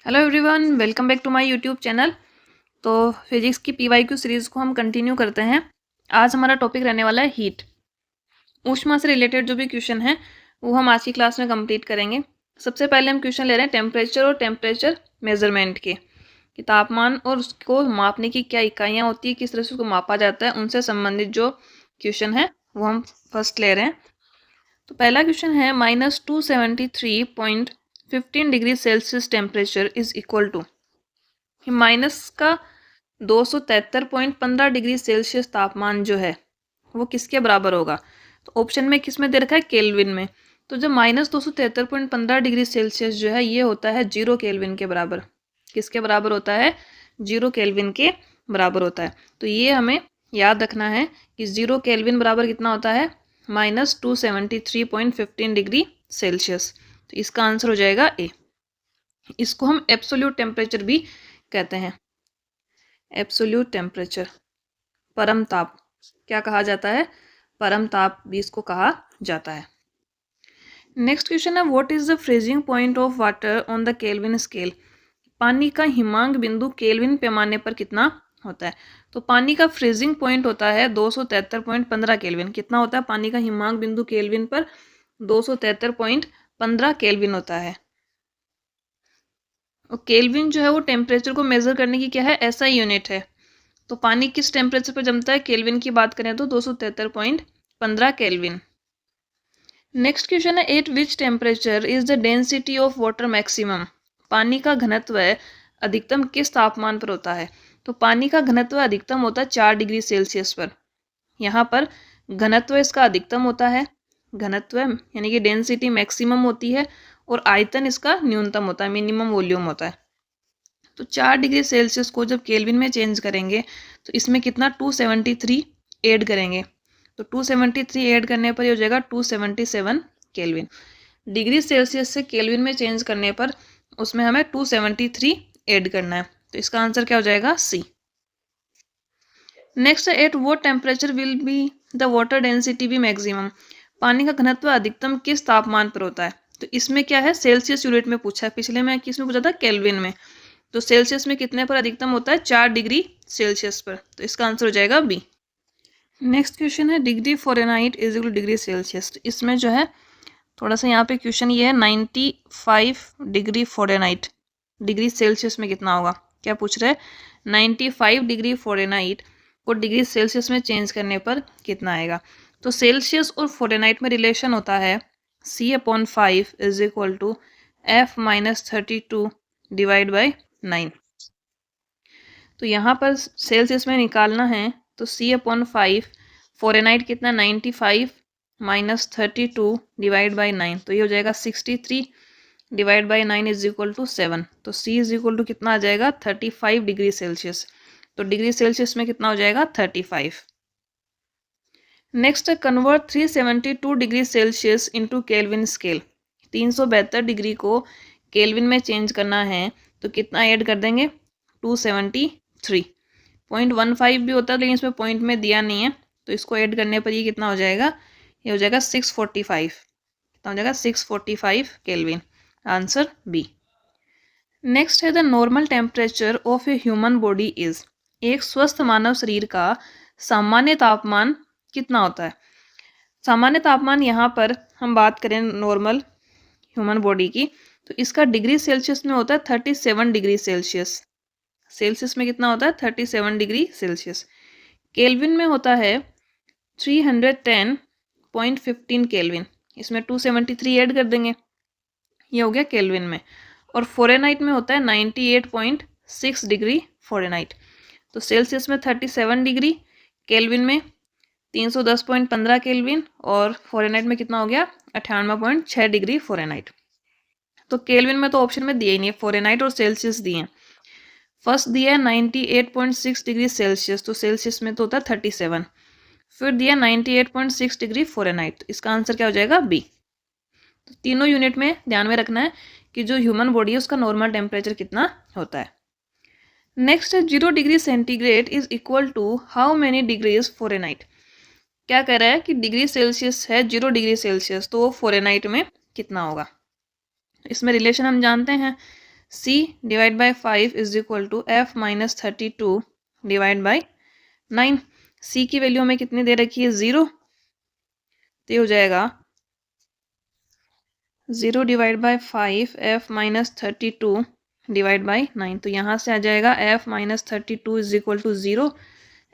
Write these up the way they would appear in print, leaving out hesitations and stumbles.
Hello everyone, welcome back to my YouTube channel. तो physics की PYQ series को हम कंटिन्यू करते हैं। आज हमारा टॉपिक रहने वाला है हीट। ऊष्मा से रिलेटेड जो भी क्वेश्चन है वो हम आज की क्लास में कंप्लीट करेंगे। सबसे पहले हम क्वेश्चन ले रहे हैं टेम्परेचर और टेम्परेचर मेजरमेंट के, कि तापमान और उसको मापने की क्या इकाइयाँ होती है, किस तरह से उसको मापा जाता है, उनसे संबंधित जो क्वेश्चन है वो हम फर्स्ट ले रहे हैं। तो पहला क्वेश्चन है -273.15 degree Celsius temperature is equal to, minus का 273.15 डिग्री सेल्सियस तापमान जो है वो किसके बराबर होगा। तो ऑप्शन में किस में दे रखा है, केल्विन में। तो जब -273.15 डिग्री सेल्सियस जो है ये होता है 0 केल्विन के बराबर। किसके बराबर होता है? 0 केल्विन के बराबर होता है। तो ये हमें याद रखना है कि 0 केल्विन बराबर कितना होता है, -273.15 डिग्री सेल्सियस। तो इसका आंसर हो जाएगा ए। इसको हम एब्सोल्यूट टेम्परेचर भी कहते हैं। एब्सोल्यूट टेम्परेचर, परम ताप क्या कहा जाता है? परम ताप भी इसको कहा जाता है। नेक्स्ट क्वेश्चन है what is the freezing point of water on the kelvin scale. पानी का हिमांक बिंदु केल्विन पैमाने पर कितना होता है? तो पानी का फ्रीजिंग पॉइंट होता है 273.15 केल्विन। कितना होता है पानी का हिमांक बिंदु केल्विन पर? 273.15 केल्विन होता है। और केल्विन जो है वो टेम्परेचर को मेजर करने की क्या है, ऐसा यूनिट है। तो पानी किस टेम्परेचर पर जमता है? केल्विन की बात करें तो 273.15 केल्विन। नेक्स्ट क्वेश्चन है eight which temperature is the density of water maximum. पानी का घनत्व अधिकतम किस तापमान पर होता है? तो पानी का घनत्व अधिकतम होता है 4 डिग्री सेल्सियस पर। यहाँ पर घनत्व इसका अधिकतम होता है, घनत्व यानी कि डेंसिटी मैक्सिमम होती है, और आयतन इसका न्यूनतम होता है, मिनिमम वॉल्यूम होता है। तो 4 डिग्री सेल्सियस को जब केल्विन में चेंज करेंगे तो इसमें कितना 273 ऐड करेंगे। तो 273 ऐड करने पर ये हो जाएगा 277 केल्विन। डिग्री सेल्सियस से केल्विन में चेंज करने पर उसमें हमें 273 ऐड करना है। तो इसका आंसर क्या हो जाएगा? सी। नेक्स्ट एट वो temperature will be the water density be maximum. पानी का घनत्व अधिकतम किस तापमान पर होता है? तो इसमें क्या है, सेल्सियस यूनिट में पूछा है। पिछले में किस में पूछा था? केल्विन में। तो सेल्सियस में कितने पर अधिकतम होता है? 4 डिग्री सेल्सियस पर। तो इसका आंसर हो जाएगा बी। नेक्स्ट क्वेश्चन है degree Fahrenheit is equal degree Celsius. तो इसमें जो है थोड़ा सा यहाँ पे क्वेश्चन ये है 95 डिग्री फ़ारेनहाइट डिग्री सेल्सियस में कितना होगा, क्या पूछ रहे हैं? 95 डिग्री फ़ारेनहाइट को डिग्री सेल्सियस में चेंज करने पर कितना आएगा। तो सेल्सियस और फ़ारेनहाइट में रिलेशन होता है C/5 is equal to F-32 divide by 9। तो यहाँ पर सेल्सियस में निकालना है तो C/5 फ़ारेनहाइट कितना 95 -32 डिवाइड बाई 9, तो ये हो जाएगा 63 divide by 9 is equal to 7। तो C इज इक्वल टू कितना आ जाएगा 35 डिग्री सेल्सियस। तो डिग्री सेल्सियस में कितना हो जाएगा 35। Next convert 372 degree Celsius into kelvin scale. 372 degree को केल्विन में चेंज करना है तो कितना ऐड कर देंगे 273। 0.15 भी होता है लेकिन इसमें पॉइंट में दिया नहीं है, तो इसको ऐड करने पर ये कितना हो जाएगा, ये हो जाएगा 645। कितना हो जाएगा 645 केल्विन। Answer B. नेक्स्ट है the normal temperature of a human body is. एक स्वस्थ मानव शरीर का सामान्य तापमान कितना होता है? सामान्य तापमान यहाँ पर हम बात करें नॉर्मल ह्यूमन बॉडी की तो इसका डिग्री सेल्सियस में होता है 37 डिग्री सेल्सियस। सेल्सियस में कितना होता है 37 डिग्री सेल्सियस। केल्विन में होता है 310.15 केल्विन। इसमें 273 ऐड कर देंगे, ये हो गया केल्विन में। और फ़ारेनहाइट में होता है 98.6 डिग्री फ़ारेनहाइट। तो सेल्सियस में 37 डिग्री, केल्विन में 310.15 केल्विन, और फ़ारेनहाइट में कितना हो गया 98.6 डिग्री फ़ारेनहाइट। तो केल्विन में तो ऑप्शन में दिए ही नहीं है, फ़ारेनहाइट और सेल्सियस दिए हैं। फर्स्ट दिया है 98.6 डिग्री सेल्सियस, तो सेल्सियस में तो होता है 37। फिर दिया 98.6 डिग्री फ़ारेनहाइट, तो इसका आंसर क्या हो जाएगा बी। तो तीनों यूनिट में ध्यान में रखना है कि जो ह्यूमन बॉडी है उसका नॉर्मल टेम्परेचर कितना होता है। नेक्स्ट है 0 degree centigrade is equal to how many degrees Fahrenheit. क्या कह रहा है कि डिग्री सेल्सियस है 0 डिग्री सेल्सियस, तो वो फ़ारेनहाइट में कितना होगा। इसमें रिलेशन हम जानते हैं C divide by 5 is equal to F minus 32 divide by 9। C की वैल्यू हमें कितनी दे रखी है 0, तो ये हो जाएगा 0 divide by 5 F minus 32 divide by 9। तो यहाँ से आ जाएगा F minus 32 is equal to 0,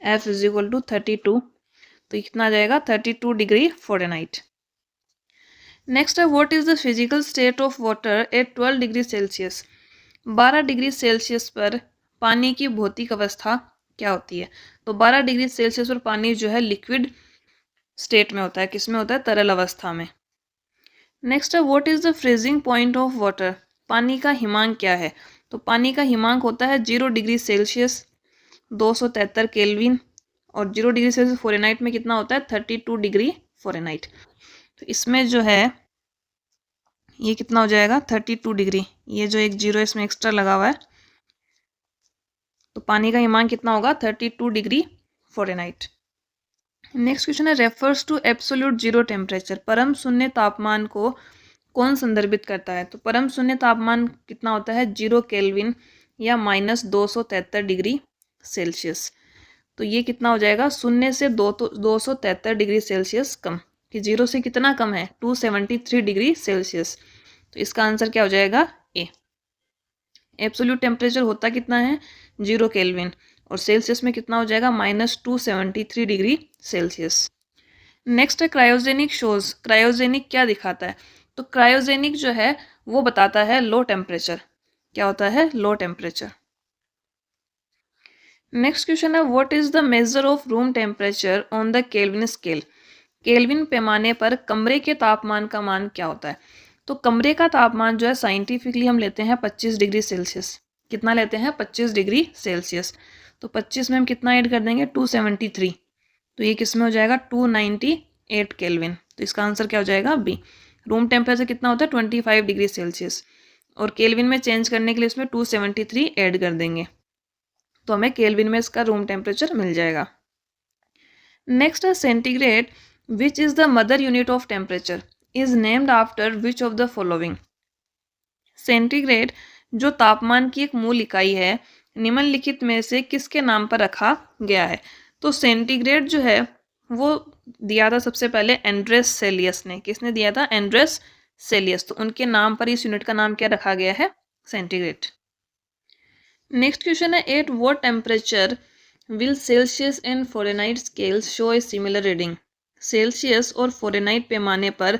F is equal to 32, तो कितना आ जाएगा 32 डिग्री फ़ारेनहाइट। नेक्स्ट है what is the physical state of water at 12 degree Celsius. 12 degree Celsius पर पानी की भौतिक अवस्था क्या होती है। तो 12 डिग्री सेल्सियस पर पानी जो है लिक्विड स्टेट में होता है, किस में होता है, तरल अवस्था में। नेक्स्ट है what is the freezing point of water. पानी का हिमांक क्या है। तो पानी का हिमांक होता है 0 डिग्री सेल्सियस 273 केल्विन, और 0 डिग्री सेल्सियस फ़ारेनहाइट में कितना होता है 32 डिग्री फ़ारेनहाइट। तो इसमें जो है ये कितना हो जाएगा 32 डिग्री, ये जो एक जीरो इसमें एक्स्ट्रा लगा हुआ है, तो पानी का हिमांक कितना होगा 32 डिग्री फ़ारेनहाइट। नेक्स्ट क्वेश्चन है refers to absolute zero temperature. परम शून्य तापमान को कौन संदर्भित करता है। तो परम शून्य तापमान कितना होता है 0 केल्विन या माइनस 273 डिग्री सेल्सियस। तो ये कितना हो जाएगा शून्य से 273 डिग्री सेल्सियस कम, कि 0 से कितना कम है 273 डिग्री सेल्सियस। तो इसका आंसर क्या हो जाएगा ए। एब्सोल्यूट टेम्परेचर होता कितना है 0 केल्विन, और सेल्सियस में कितना हो जाएगा माइनस 273 डिग्री सेल्सियस। नेक्स्ट है क्रायोजेनिक शोज। क्रायोजेनिक क्या दिखाता है। तो क्रायोजेनिक जो है वो बताता है लो टेम्परेचर। क्या होता है लो टेम्परेचर। नेक्स्ट क्वेश्चन है what is the measure of room temperature on the kelvin scale. Kelvin पैमाने पर कमरे के तापमान का मान क्या होता है। तो कमरे का तापमान जो है साइंटिफिकली हम लेते हैं 25 डिग्री सेल्सियस। कितना लेते हैं 25 डिग्री सेल्सियस। तो 25 में हम कितना ऐड कर देंगे 273, तो ये किस में हो जाएगा 298 केल्विन। तो इसका आंसर क्या हो जाएगा बी। रूम टेम्परेचर कितना होता है 25 डिग्री सेल्सियस, और केल्विन में चेंज करने के लिए इसमें 273 ऐड कर देंगे, तो हमें केल्विन में इसका रूम टेम्परेचर मिल जाएगा। नेक्स्ट है centigrade which is the mother unit of temperature is named after which of the following. Centigrade जो तापमान की एक मूल इकाई है निम्नलिखित में से किसके नाम पर रखा गया है। तो सेंटीग्रेड जो है वो दिया था सबसे पहले एंड्रेस सेलियस ने। किसने दिया था एंड्रेस सेलियस, तो उनके नाम पर इस यूनिट का नाम क्या रखा गया है सेंटीग्रेड। नेक्स्ट क्वेश्चन है at what temperature will Celsius and Fahrenheit scales show a similar reading. Celsius और फ़ारेनहाइट पैमाने पर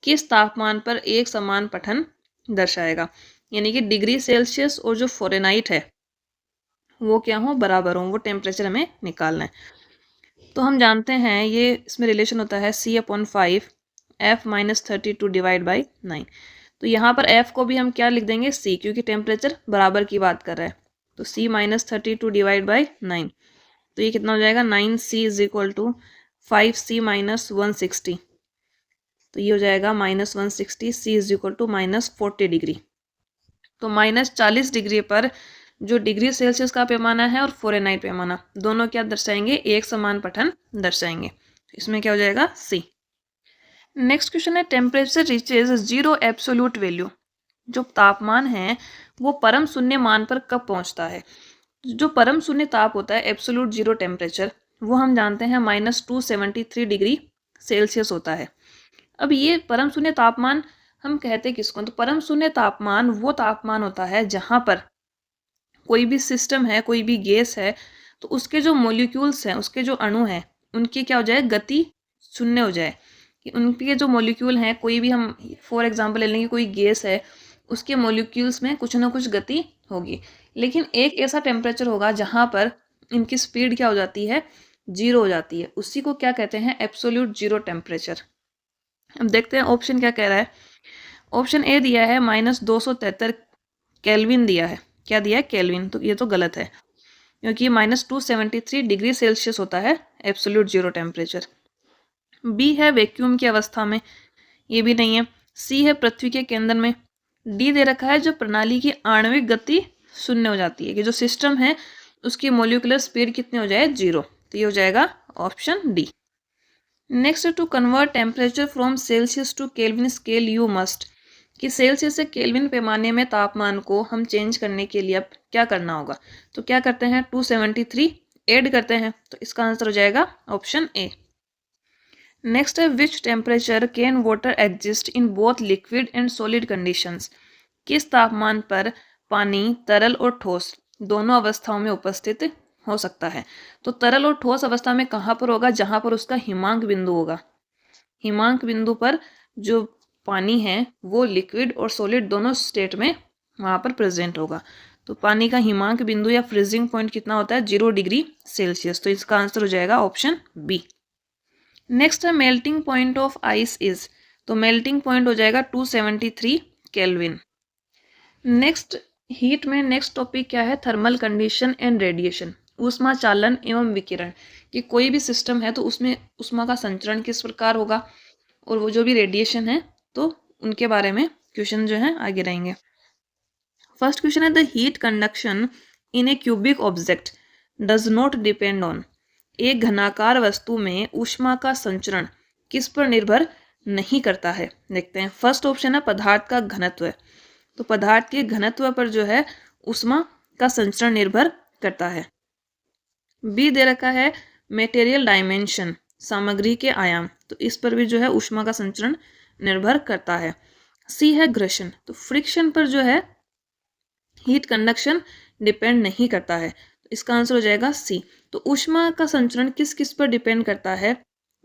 किस तापमान पर एक समान पठन दर्शाएगा। यानी कि डिग्री सेल्सियस और जो फ़ारेनहाइट है वो क्या हो बराबर हो, वो टेम्परेचर हमें निकालना है। तो हम जानते हैं ये इसमें रिलेशन होता है C/5 F minus 32 divide by 9। तो यहाँ पर F को भी हम क्या लिख देंगे C, क्योंकि टेम्परेचर बराबर की बात कर रहा है। तो C माइनस 32 डिवाइड बाई 9, तो ये कितना हो जाएगा 9C is equal to 5C minus 160, तो ये हो जाएगा minus 160, C is equal to minus 40 degree. तो माइनस 40 डिग्री पर जो डिग्री सेल्सियस का पैमाना है और फ़ारेनहाइट पैमाना दोनों क्या दर्शाएंगे एक समान पठन दर्शाएंगे। इसमें क्या हो जाएगा C। नेक्स्ट क्वेश्चन है टेम्परेचर रीचेज 0 एब्सोल्यूट वैल्यू। जो तापमान है वो परम शून्य मान पर कब पहुंचता है। जो परम शून्य ताप होता है एब्सोल्यूट जीरो टेम्परेचर, वो हम जानते हैं माइनस 273 डिग्री सेल्सियस होता है। अब ये परम शून्य तापमान हम कहते किसको, तो परम शून्य तापमान वो तापमान होता है जहाँ पर कोई भी सिस्टम है, कोई भी गैस है, तो उसके जो मॉलिक्यूल्स हैं, उसके जो अणु हैं, उनकी क्या हो जाए गति शून्य हो जाए। कि उनके जो मॉलिक्यूल हैं, कोई भी हम फॉर एग्जांपल ले लेंगे, कोई गैस है उसके मॉलिक्यूल्स में कुछ ना कुछ गति होगी, लेकिन एक ऐसा टेम्परेचर होगा जहाँ पर इनकी स्पीड क्या हो जाती है जीरो हो जाती है। उसी को क्या कहते हैं एब्सोल्यूट जीरो टेम्परेचर। अब देखते हैं ऑप्शन क्या कह रहा है। ऑप्शन ए दिया है माइनस 273 केल्विन दिया है। क्या दिया है केल्विन, तो ये तो गलत है, क्योंकि माइनस 273 डिग्री सेल्सियस होता है एब्सोल्यूट जीरो टेम्परेचर। बी है वैक्यूम की अवस्था में, ये भी नहीं है। सी है पृथ्वी के केंद्र में। डी दे रखा है जो प्रणाली की आणविक गति शून्य हो जाती है, कि जो सिस्टम है उसकी मोलिकुलर स्पीड कितनी हो जाए जीरो, तो ये हो जाएगा option D. Next to convert temperature from Celsius to Kelvin scale you must. कि सेल्सियस से केल्विन पैमाने में तापमान को हम चेंज करने के लिए अब क्या करना होगा। तो क्या करते हैं, 273 ऐड करते हैं, तो इसका आंसर हो जाएगा ऑप्शन ए। नेक्स्ट है which temperature can water exist in both liquid and solid conditions. किस तापमान पर पानी तरल और ठोस दोनों अवस्थाओं में उपस्थित हो सकता है। तो तरल और ठोस अवस्था में कहाँ पर होगा, जहाँ पर उसका हिमांक बिंदु होगा। हिमांक बिंदु पर जो पानी है वो लिक्विड और सॉलिड दोनों स्टेट में वहाँ पर प्रेजेंट होगा। तो पानी का हिमांक बिंदु या फ्रीजिंग पॉइंट कितना होता है, 0 डिग्री सेल्सियस। तो इसका आंसर हो जाएगा ऑप्शन बी। नेक्स्ट है melting point of ice is. तो मेल्टिंग पॉइंट हो जाएगा 273 केल्विन। नेक्स्ट हीट में नेक्स्ट टॉपिक क्या है, थर्मल कंडीशन एंड रेडिएशन, ऊष्मा चालन एवं विकिरण। कि कोई भी सिस्टम है तो उसमें ऊष्मा का संचरण किस प्रकार होगा और वो जो भी रेडिएशन है तो उनके बारे में क्वेश्चन जो है आगे रहेंगे। फर्स्ट क्वेश्चन है the heat conduction in A cubic object does not depend on. एक घनाकार वस्तु में ऊष्मा का संचरण किस पर निर्भर नहीं करता है। देखते हैं, फर्स्ट ऑप्शन है पदार्थ का घनत्व। तो पदार्थ के घनत्व पर जो है ऊष्मा का संचरण निर्भर करता है। बी दे रखा है मेटेरियल डायमेंशन, सामग्री के आयाम, तो इस पर भी जो है ऊष्मा का संचरण निर्भर करता है। सी है घर्षण, तो फ्रिक्शन पर जो है हीट कंडक्शन डिपेंड नहीं करता है। तो इसका आंसर हो जाएगा सी। तो ऊष्मा का संचरण किस किस पर डिपेंड करता है,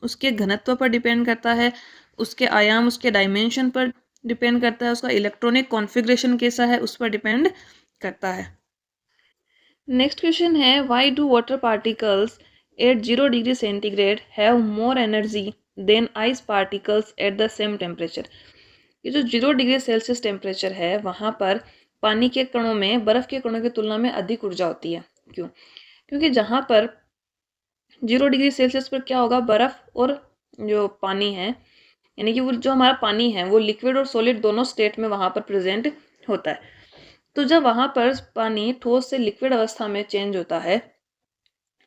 उसके घनत्व पर डिपेंड करता है, उसके आयाम उसके डायमेंशन पर डिपेंड करता है, उसका इलेक्ट्रॉनिक कॉन्फ़िगरेशन कैसा है उस पर डिपेंड करता है। नेक्स्ट क्वेश्चन है why do water particles at 0 degree centigrade have more energy than ice particles at the same temperature. ये जो 0 डिग्री सेल्सियस टेम्परेचर है वहाँ पर पानी के कणों में बर्फ़ के कणों की तुलना में अधिक ऊर्जा होती है। क्यों? क्योंकि जहाँ पर 0 डिग्री सेल्सियस पर क्या होगा, बर्फ़ और जो पानी है यानी कि वो जो हमारा पानी है वो लिक्विड और सॉलिड दोनों स्टेट में वहाँ पर प्रेजेंट होता है। तो जब वहाँ पर पानी ठोस से लिक्विड अवस्था में चेंज होता है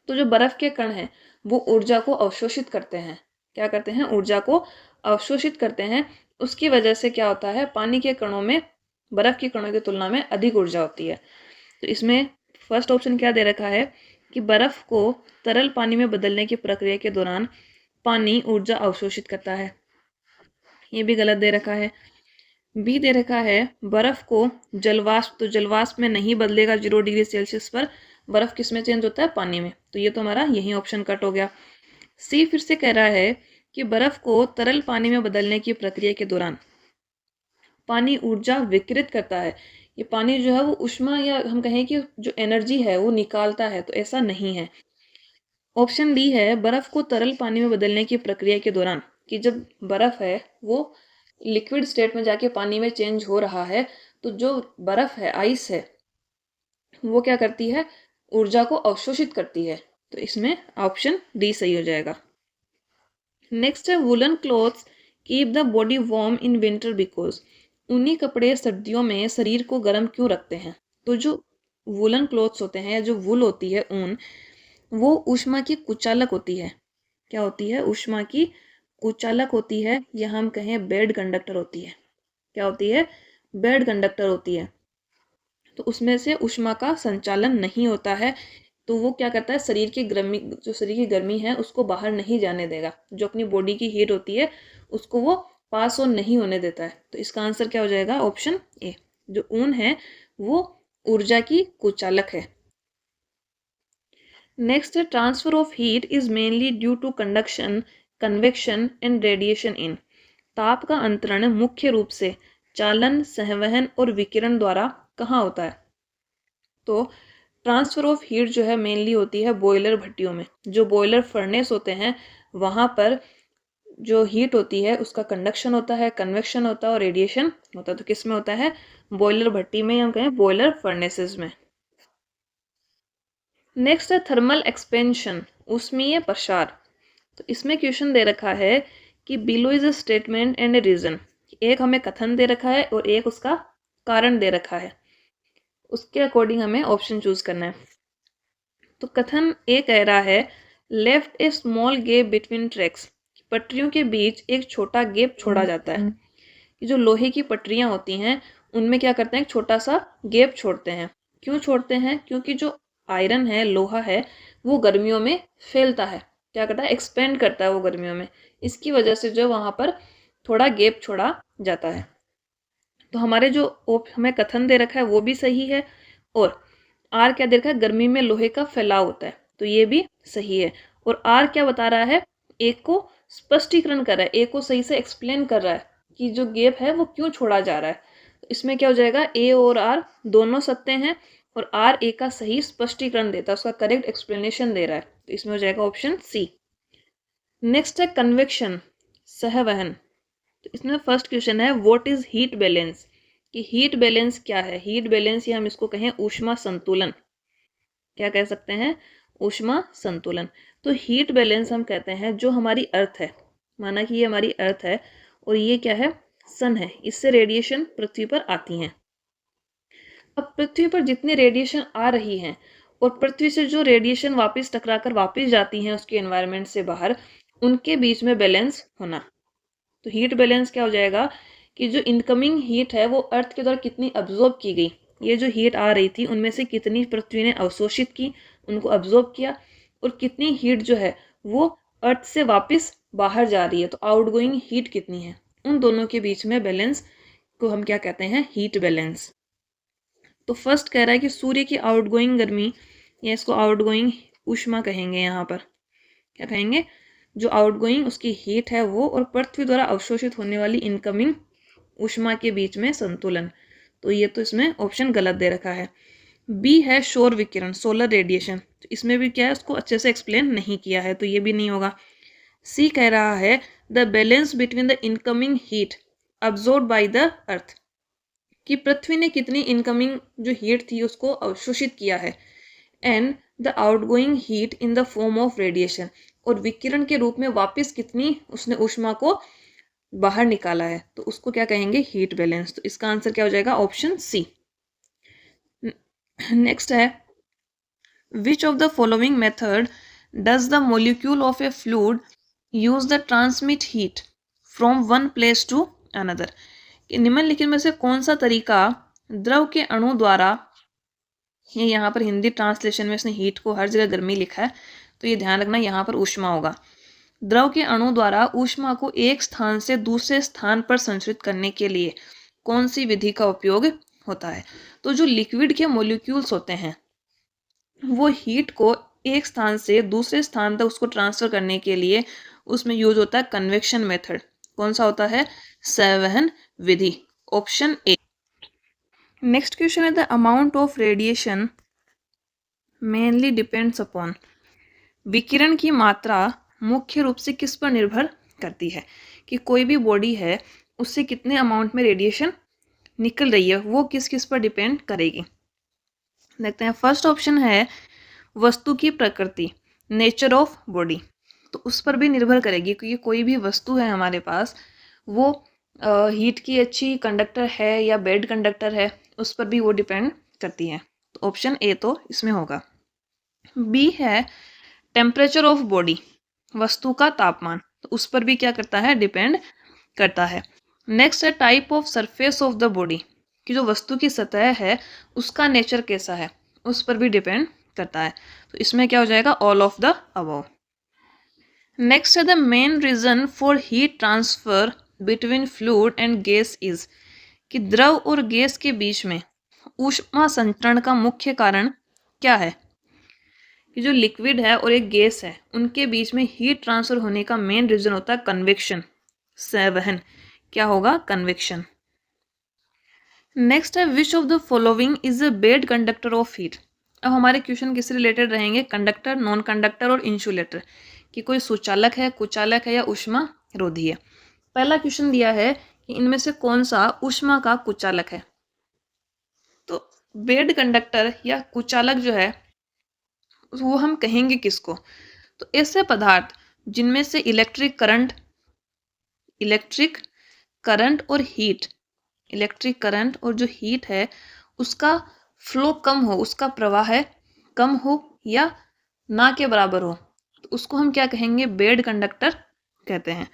तो जो बर्फ़ के कण हैं वो ऊर्जा को अवशोषित करते हैं। क्या करते हैं, ऊर्जा को अवशोषित करते हैं। उसकी वजह से क्या होता है, पानी के कणों में बर्फ़ के कणों की तुलना में अधिक ऊर्जा होती है। तो इसमें फर्स्ट ऑप्शन क्या दे रखा है कि बर्फ़ को तरल पानी में बदलने की प्रक्रिया के दौरान पानी ऊर्जा अवशोषित करता है, ये भी गलत दे रखा है। बी दे रखा है बर्फ़ को जलवाष्प, तो जलवाष्प में नहीं बदलेगा 0 डिग्री सेल्सियस पर, बर्फ़ किस में चेंज होता है, पानी में। तो ये तो हमारा यही ऑप्शन कट हो गया। सी फिर से कह रहा है कि बर्फ़ को तरल पानी में बदलने की प्रक्रिया के दौरान पानी ऊर्जा विकिरित करता है। ये पानी जो है वो ऊष्मा या हम कहें कि जो एनर्जी है वो निकालता है, तो ऐसा नहीं है। ऑप्शन डी है बर्फ़ को तरल पानी में बदलने की प्रक्रिया के दौरान, कि जब बर्फ़ है वो लिक्विड स्टेट में जाके पानी में चेंज हो रहा है तो जो बर्फ़ है, आइस है, वो क्या करती है, ऊर्जा को अवशोषित करती है। तो इसमें ऑप्शन डी सही हो जाएगा। नेक्स्ट है woollen clothes keep the body warm in winter because. ऊनी कपड़े सर्दियों में शरीर को गर्म क्यों रखते हैं। तो जो वुलन क्लॉथ्स होते हैं या जो वूल होती है, ऊन, वो ऊष्मा की कुचालक होती है। क्या होती है, ऊष्मा की कुचालक होती है, या हम कहें बेड कंडक्टर होती है। क्या होती है, बेड कंडक्टर होती है। तो उसमें से ऊष्मा का संचालन नहीं होता है, तो वो क्या करता है, शरीर की गर्मी, जो शरीर की गर्मी है उसको बाहर नहीं जाने देगा, जो अपनी बॉडी की हीट होती है उसको वो पास ऑन नहीं होने देता है। तो इसका आंसर क्या हो जाएगा, ऑप्शन ए। जो ऊन है वो ऊर्जा की कुचालक है। नेक्स्ट है transfer of heat is mainly due to conduction, convection and radiation in. ताप का अंतरण मुख्य रूप से चालन, संवहन और विकिरण द्वारा कहाँ होता है। तो ट्रांसफ़र ऑफ हीट जो है मेनली होती है बॉयलर भट्टियों में। जो बॉयलर फर्नेस होते हैं वहाँ पर जो हीट होती है उसका कंडक्शन होता है, कन्वेक्शन होता है और रेडिएशन होता है। तो किस में होता है, बॉयलर भट्टी में, हम कहें बॉयलर फर्नेसेस में। नेक्स्ट है थर्मल एक्सपेंशन, ऊष्मीय प्रसार। तो इसमें क्वेश्चन दे रखा है कि below is a statement and a reason. एक हमें कथन दे रखा है और एक उसका कारण दे रखा है, उसके अकॉर्डिंग हमें ऑप्शन चूज करना है। तो कथन ए कह रहा है लेफ्ट ए स्मॉल गैप बिटवीन ट्रैक्स, पटरियों के बीच एक छोटा गैप छोड़ा जाता है। कि जो लोहे की पटरियाँ होती हैं उनमें क्या करते हैं, एक छोटा सा गैप छोड़ते हैं। क्यों छोड़ते हैं? क्योंकि जो आयरन है, लोहा है, वो गर्मियों में फैलता है, क्या करता है, एक्सपेंड करता है वो गर्मियों में। इसकी वजह से जो वहाँ पर थोड़ा गैप छोड़ा जाता है। तो हमारे जो हमें कथन दे रखा है वो भी सही है, और आर क्या दे रखा है, गर्मी में लोहे का फैलाव होता है, तो ये भी सही है। और आर क्या बता रहा है, एक को स्पष्टीकरण कर रहा है, एक को सही से एक्सप्लेन कर रहा है कि जो गैप है वो क्यों छोड़ा जा रहा है। तो इसमें क्या हो जाएगा, ए और आर दोनों सत्य हैं, और आर ए का सही स्पष्टीकरण देता है, उसका करेक्ट एक्सप्लेनेशन दे रहा है, तो इसमें हो जाएगा ऑप्शन सी। नेक्स्ट है कन्वेक्शन, सहवहन। तो इसमें फर्स्ट क्वेश्चन है व्हाट इज हीट बैलेंस, कि हीट बैलेंस क्या है। हीट बैलेंस या हम इसको कहें ऊष्मा संतुलन, क्या कह सकते हैं, ऊष्मा संतुलन। तो हीट बैलेंस हम कहते हैं जो हमारी अर्थ है, माना कि ये हमारी अर्थ है और ये क्या है, सन है, इससे रेडिएशन पृथ्वी पर आती हैं। अब पृथ्वी पर जितनी रेडिएशन आ रही है और पृथ्वी से जो रेडिएशन वापस टकराकर वापस जाती हैं उसके एनवायरनमेंट से बाहर, उनके बीच में बैलेंस होना। तो हीट बैलेंस क्या हो जाएगा कि जो इनकमिंग हीट है वो अर्थ के द्वारा कितनी अब्जॉर्ब की गई, ये जो हीट आ रही थी उनमें से कितनी पृथ्वी ने अवशोषित की, उनको अब्जॉर्ब किया, और कितनी हीट जो है वो अर्थ से वापस बाहर जा रही है, तो आउटगोइंग हीट कितनी है, उन दोनों के बीच में बैलेंस को हम क्या कहते हैं, हीट बैलेंस। तो फर्स्ट कह रहा है कि सूर्य की आउटगोइंग गर्मी, या इसको आउटगोइंग ऊष्मा कहेंगे, यहाँ पर क्या कहेंगे, जो आउटगोइंग उसकी हीट है वो, और पृथ्वी द्वारा अवशोषित होने वाली इनकमिंग ऊष्मा के बीच में संतुलन। तो ये तो इसमें ऑप्शन गलत दे रखा है। बी है सौर विकिरण, सोलर रेडिएशन, तो इसमें भी क्या है, उसको अच्छे से एक्सप्लेन नहीं किया है, तो ये भी नहीं होगा। सी कह रहा है the balance between the incoming heat absorb by the earth, कि पृथ्वी ने कितनी इनकमिंग जो हीट थी उसको अवशोषित किया है, and the outgoing heat in the form of radiation, और विकिरण के रूप में वापस कितनी उसने ऊष्मा को बाहर निकाला है, तो उसको क्या कहेंगे, हीट बैलेंस। तो इसका आंसर क्या हो जाएगा, ऑप्शन सी। नेक्स्ट है which of the following method does the molecule of a fluid use the transmit heat from one place to another, कि निम्नलिखित में से कौन सा तरीका द्रव के अणु द्वारा, ये यहाँ पर हिंदी ट्रांसलेशन में इसने हीट को हर जगह गर्मी लिखा है, तो ये ध्यान रखना यहाँ पर ऊष्मा होगा। द्रव के अणु द्वारा ऊष्मा को एक स्थान से दूसरे स्थान पर संचरित करने के लिए कौन सी विधि का उपयोग होता है। तो जो लिक्विड के मॉलिक्यूल्स होते हैं वो हीट को एक स्थान से दूसरे स्थान तक उसको ट्रांसफर करने के लिए उसमें यूज होता है कन्वेक्शन मेथड। कौन सा होता है, संवहन विधि, ऑप्शन ए। नेक्स्ट क्वेश्चन है the amount of radiation mainly depends upon, विकिरण की मात्रा मुख्य रूप से किस पर निर्भर करती है, कि कोई भी बॉडी है उससे कितने अमाउंट में रेडिएशन निकल रही है वो किस किस पर डिपेंड करेगी। देखते हैं, फर्स्ट ऑप्शन है वस्तु की प्रकृति, नेचर ऑफ बॉडी, तो उस पर भी निर्भर करेगी, क्योंकि कोई भी वस्तु है हमारे पास वो हीट की अच्छी कंडक्टर है या बैड कंडक्टर है, उस पर भी वो डिपेंड करती है, तो ऑप्शन ए तो इसमें होगा। बी है टेम्परेचर ऑफ बॉडी, वस्तु का तापमान, तो उस पर भी क्या करता है, डिपेंड करता है। नेक्स्ट है type of surface of the body, कि जो वस्तु की सतह है उसका नेचर कैसा है, उस पर भी डिपेंड करता है, तो इसमें क्या हो जाएगा, all of the above. Next है the main reason for heat transfer between fluid and gas is, कि द्रव और गैस के बीच में ऊष्मा संचरण का मुख्य कारण क्या है, कि जो लिक्विड है और एक गैस है उनके बीच में हीट ट्रांसफर होने का मेन रीजन होता है कन्वेक्शन, संवहन, क्या होगा, कन्वेक्शन। नेक्स्ट है which of the following is a bad conductor of heat. अब हमारे क्वेश्चन किससे रिलेटेड रहेंगे, कंडक्टर, नॉन कंडक्टर और इंसुलेटर, कि कोई सुचालक है, कुचालक है या ऊष्मा रोधी है। पहला क्वेश्चन दिया है कि इनमें से कौन सा ऊष्मा का कुचालक है, तो बैड कंडक्टर या कुचालक जो है वो हम कहेंगे किसको, तो ऐसे पदार्थ जिनमें से इलेक्ट्रिक करंट और हीट, इलेक्ट्रिक करंट और जो हीट है उसका फ्लो कम हो, उसका प्रवाह है कम हो या ना के बराबर हो, तो उसको हम क्या कहेंगे, बैड कंडक्टर कहते हैं।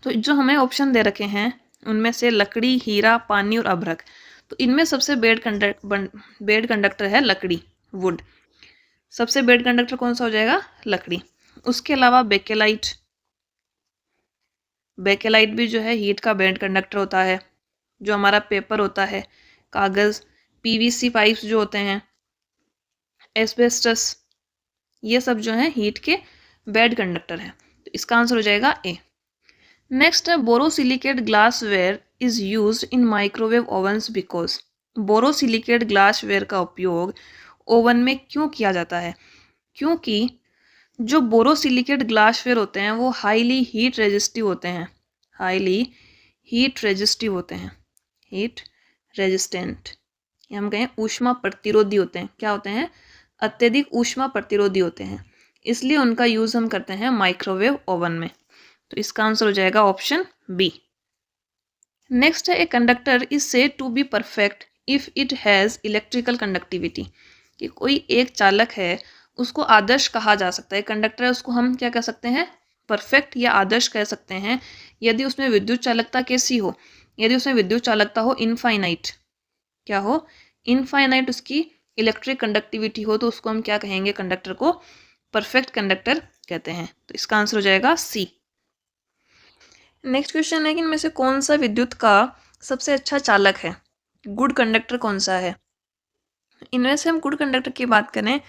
तो जो हमें ऑप्शन दे रखे हैं उनमें से लकड़ी, हीरा, पानी और अभ्रक। तो इनमें सबसे बेड कंडक्टर है लकड़ी, वुड। सबसे बेड कंडक्टर कौन सा हो जाएगा? लकड़ी। उसके अलावा बेकेलाइट, बेकेलाइट भी जो है हीट का बेड कंडक्टर होता है। जो हमारा पेपर होता है, कागज़, पीवीसी पाइप्स जो होते हैं, एस्बेस्टस, ये सब जो है हीट के बेड कंडक्टर हैं। तो इसका आंसर हो जाएगा ए। नेक्स्ट है borosilicate glassware is used in microwave ओवन्स because. Borosilicate glassware का उपयोग ओवन में क्यों किया जाता है? क्योंकि जो बोरोसिलिकेट ग्लासवेयर होते हैं वो हाईली हीट रेजिस्टिव होते हैं, हाईली हीट रेजिस्टिव होते हैं, हीट रेजिस्टेंट, या हम कहें ऊष्मा प्रतिरोधी होते हैं। क्या होते हैं? अत्यधिक ऊष्मा प्रतिरोधी होते हैं, इसलिए उनका यूज़ हम करते हैं माइक्रोवेव ओवन में। तो इसका आंसर हो जाएगा ऑप्शन बी। नेक्स्ट है a conductor is said to be perfect if it has electrical conductivity. कि कोई एक चालक है, उसको आदर्श कहा जा सकता है, कंडक्टर है, उसको हम क्या कह सकते हैं? परफेक्ट या आदर्श कह सकते हैं यदि उसमें विद्युत चालकता कैसी हो? यदि उसमें विद्युत चालकता हो इनफाइनाइट, क्या हो? इनफाइनाइट उसकी इलेक्ट्रिक कंडक्टिविटी हो, तो उसको हम क्या कहेंगे? कंडक्टर को परफेक्ट कंडक्टर कहते हैं। तो इसका आंसर हो जाएगा सी। नेक्स्ट क्वेश्चन है कि इनमें से कौन सा विद्युत का सबसे अच्छा चालक है? गुड कंडक्टर कौन सा है? इनमें से हम गुड कंडक्टर की बात करें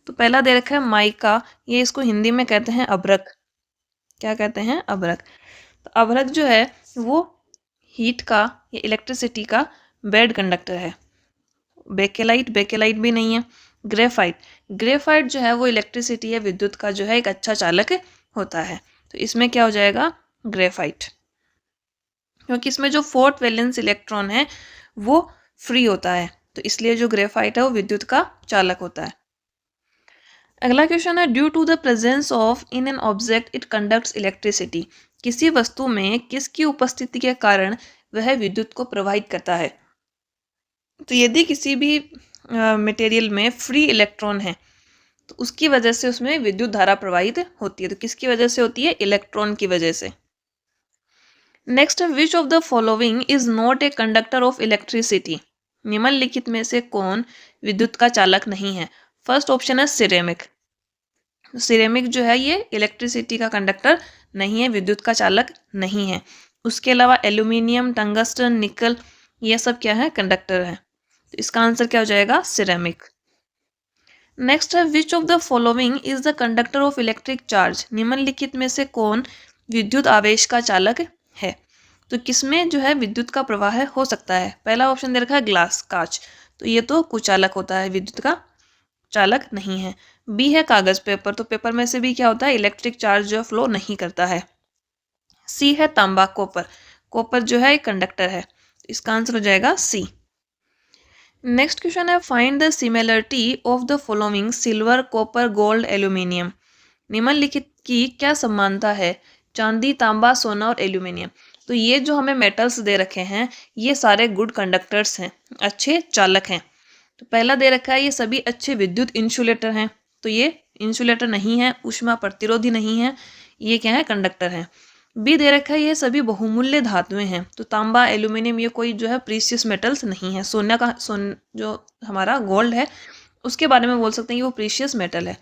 तो पहला दे रखा है माइका, ये इसको हिंदी में कहते हैं अभ्रक। क्या कहते हैं? अभ्रक। तो अभ्रक जो है वो हीट का या इलेक्ट्रिसिटी का बेड कंडक्टर है। बेकेलाइट, बेकेलाइट भी नहीं है। ग्रेफाइट, ग्रेफाइट जो है वो इलेक्ट्रिसिटी या विद्युत का जो है एक अच्छा चालक होता है। तो इसमें क्या हो जाएगा? ग्रेफाइट, क्योंकि इसमें जो फोर्थ वैलेंस इलेक्ट्रॉन है वो फ्री होता है, तो इसलिए जो ग्रेफाइट है वो विद्युत का चालक होता है। अगला क्वेश्चन है due to the presence of in an object it conducts electricity. किसी वस्तु में किसकी उपस्थिति के कारण वह विद्युत को प्रवाहित करता है? तो यदि किसी भी मटेरियल में फ्री इलेक्ट्रॉन है तो उसकी वजह से उसमें विद्युत धारा प्रवाहित होती है। तो किसकी वजह से होती है? इलेक्ट्रॉन की वजह से। Next, which of the following is not a conductor of electricity. निम्नलिखित में से कौन विद्युत का चालक नहीं है? फर्स्ट ऑप्शन है सिरेमिक। सिरेमिक जो है ये इलेक्ट्रिसिटी का कंडक्टर नहीं है, विद्युत का चालक नहीं है। उसके अलावा एल्यूमिनियम, टंगस्टन, निकल, ये सब क्या है? कंडक्टर है। तो इसका आंसर क्या हो जाएगा? सिरेमिक। नेक्स्ट है which of the following is the conductor of electric charge. निम्नलिखित में से कौन विद्युत आवेश का चालक है? तो किसमें जो है विद्युत का प्रवाह हो सकता है? पहला ऑप्शन दे रखा है ग्लास, कांच, तो ये तो कुचालक होता है, विद्युत का चालक नहीं है। बी है कागज, पेपर, तो पेपर में से भी क्या होता है? इलेक्ट्रिक चार्ज जो फ्लो नहीं करता है। सी है तांबा, कॉपर, कॉपर जो है एक कंडक्टर है। इसका आंसर हो जाएगा सी। नेक्स्ट क्वेश्चन है find the similarity of the following silver, copper, gold, aluminium. निम्नलिखित की क्या समानता है चांदी, तांबा, सोना और एल्यूमिनियम? तो ये जो हमें मेटल्स दे रखे हैं ये सारे गुड कंडक्टर्स हैं, अच्छे चालक हैं। तो पहला दे रखा है ये सभी अच्छे विद्युत इंसुलेटर हैं, तो ये इंसुलेटर नहीं है, ऊष्मा प्रतिरोधी नहीं है, ये क्या है? कंडक्टर है। बी दे रखा है ये सभी बहुमूल्य धातुएं हैं, तो तांबा, एल्यूमिनियम ये कोई जो है प्रीशियस मेटल्स नहीं है। सोना का जो हमारा गोल्ड है उसके बारे में बोल सकते हैं कि वो प्रीशियस मेटल है,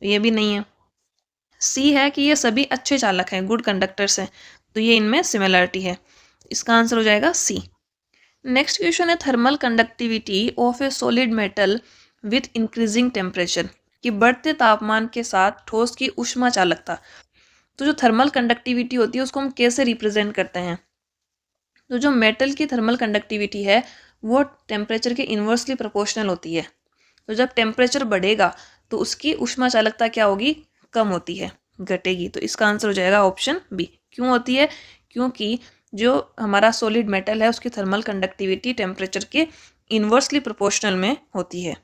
ये भी नहीं है। सी है कि ये सभी अच्छे चालक हैं, गुड कंडक्टर्स हैं, तो ये इनमें सिमिलरिटी है। इसका आंसर हो जाएगा सी। नेक्स्ट क्वेश्चन है thermal conductivity of A solid metal with increasing temperature. कि बढ़ते तापमान के साथ ठोस की ऊष्मा चालकता। तो जो थर्मल कंडक्टिविटी होती है उसको हम कैसे रिप्रेजेंट करते हैं? तो जो मेटल की थर्मल कंडक्टिविटी है वो टेम्परेचर के इन्वर्सली प्रोपोर्शनल होती है। तो जब टेम्परेचर बढ़ेगा तो उसकी ऊष्मा चालकता क्या होगी? कम होती है, घटेगी। तो इसका आंसर हो जाएगा ऑप्शन बी। क्यों होती है? क्योंकि जो हमारा सॉलिड मेटल है उसकी थर्मल कंडक्टिविटी टेम्परेचर के इन्वर्सली प्रोपोर्शनल में होती है।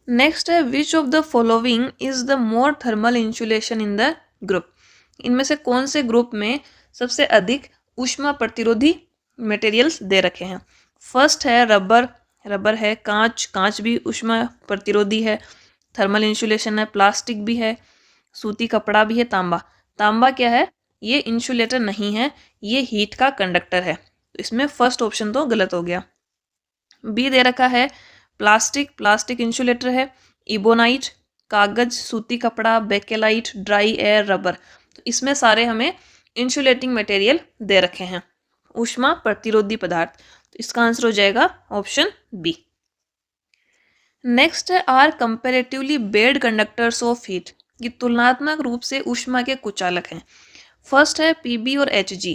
नेक्स्ट है which of the following is the more thermal insulation in the group. इनमें से कौन से ग्रुप में सबसे अधिक ऊष्मा प्रतिरोधी मटेरियल्स दे रखे हैं? फर्स्ट है रबर, रबर है। कांच, कांच भी ऊष्मा प्रतिरोधी है, थर्मल इंसुलेशन है। प्लास्टिक भी है, सूती कपड़ा भी है। तांबा, तांबा क्या है? ये इंसुलेटर नहीं है, ये हीट का कंडक्टर है। तो इसमें फर्स्ट ऑप्शन तो गलत हो गया। बी दे रखा है प्लास्टिक, प्लास्टिक इंसुलेटर है। इबोनाइट, कागज, सूती कपड़ा, बेकेलाइट, ड्राई एयर, रबर। तो इसमें सारे हमें इंसुलेटिंग मटेरियल दे रखे हैं, ऊष्मा प्रतिरोधी पदार्थ। तो इसका आंसर हो जाएगा ऑप्शन बी। नेक्स्ट है are comparatively bad conductors of heat. ये तुलनात्मक रूप से ऊष्मा के कुचालक हैं। फर्स्ट है पीबी और एचजी।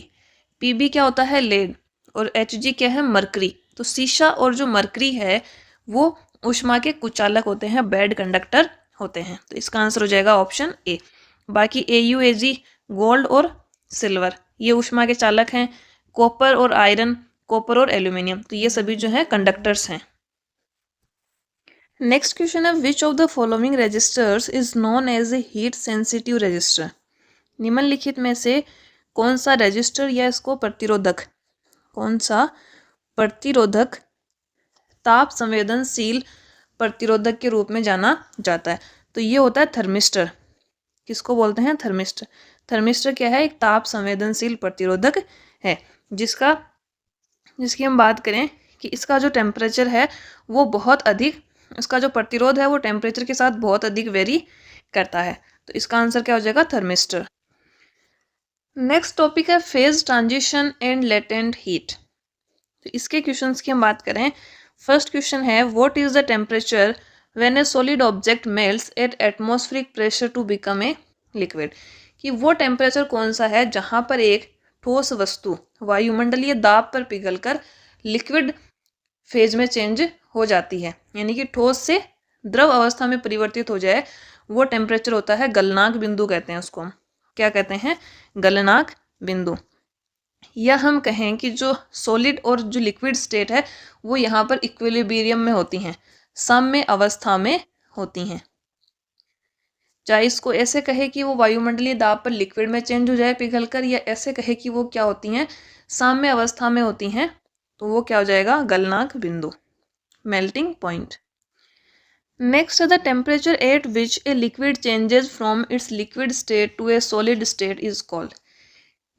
पीबी क्या होता है? लेड। और एचजी क्या है? मरकरी। तो शीशा और जो मरकरी है वो ऊष्मा के कुचालक होते हैं, बेड कंडक्टर होते हैं। तो इसका आंसर हो जाएगा ऑप्शन ए। बाकी एयू, एजी, गोल्ड और सिल्वर ये ऊष्मा के चालक हैं। कॉपर और आयरन, कॉपर और एल्यूमिनियम, तो ये सभी जो है कंडक्टर्स हैं। नेक्स्ट क्वेश्चन है which of the following registers is known as a heat sensitive register. निम्नलिखित में से कौन सा रजिस्टर या इसको प्रतिरोधक, कौन सा प्रतिरोधक ताप संवेदनशील प्रतिरोधक के रूप में जाना जाता है? तो ये होता है थर्मिस्टर। किसको बोलते हैं? थर्मिस्टर। थर्मिस्टर क्या है? एक ताप संवेदनशील प्रतिरोधक है जिसकी हम बात करें कि इसका जो टेम्परेचर है वो बहुत अधिक, इसका जो प्रतिरोध है वो टेम्परेचर के साथ बहुत अधिक वेरी करता है। तो इसका आंसर क्या हो जाएगा? थर्मिस्टर। नेक्स्ट टॉपिक है phase transition and latent heat. तो इसके क्वेश्चंस की हम बात करें, फर्स्ट क्वेश्चन है what is the temperature when a solid object melts at atmospheric pressure to become a liquid. कि वो टेम्परेचर कौन सा है जहां पर एक ठोस वस्तु वायुमंडलीय दाब पर पिघलकर लिक्विड फेज में चेंज हो जाती है, यानी कि ठोस से द्रव अवस्था में परिवर्तित हो जाए, वो टेम्परेचर होता है गलनांक बिंदु कहते हैं उसको। हम क्या कहते हैं? गलनांक बिंदु। या हम कहें कि जो सॉलिड और जो लिक्विड स्टेट है वो यहाँ पर इक्विलिब्रियम में होती हैं, साम्य अवस्था में होती हैं। चाहे इसको ऐसे कहे कि वो वायुमंडलीय दाब पर लिक्विड में चेंज हो जाए पिघलकर, या ऐसे कहे कि वो क्या होती हैं? साम्य अवस्था में होती हैं, तो वो क्या हो जाएगा? गलनांक बिंदु, मेल्टिंग पॉइंट। नेक्स्ट है the temperature at which a liquid changes from its liquid state to a solid state is called.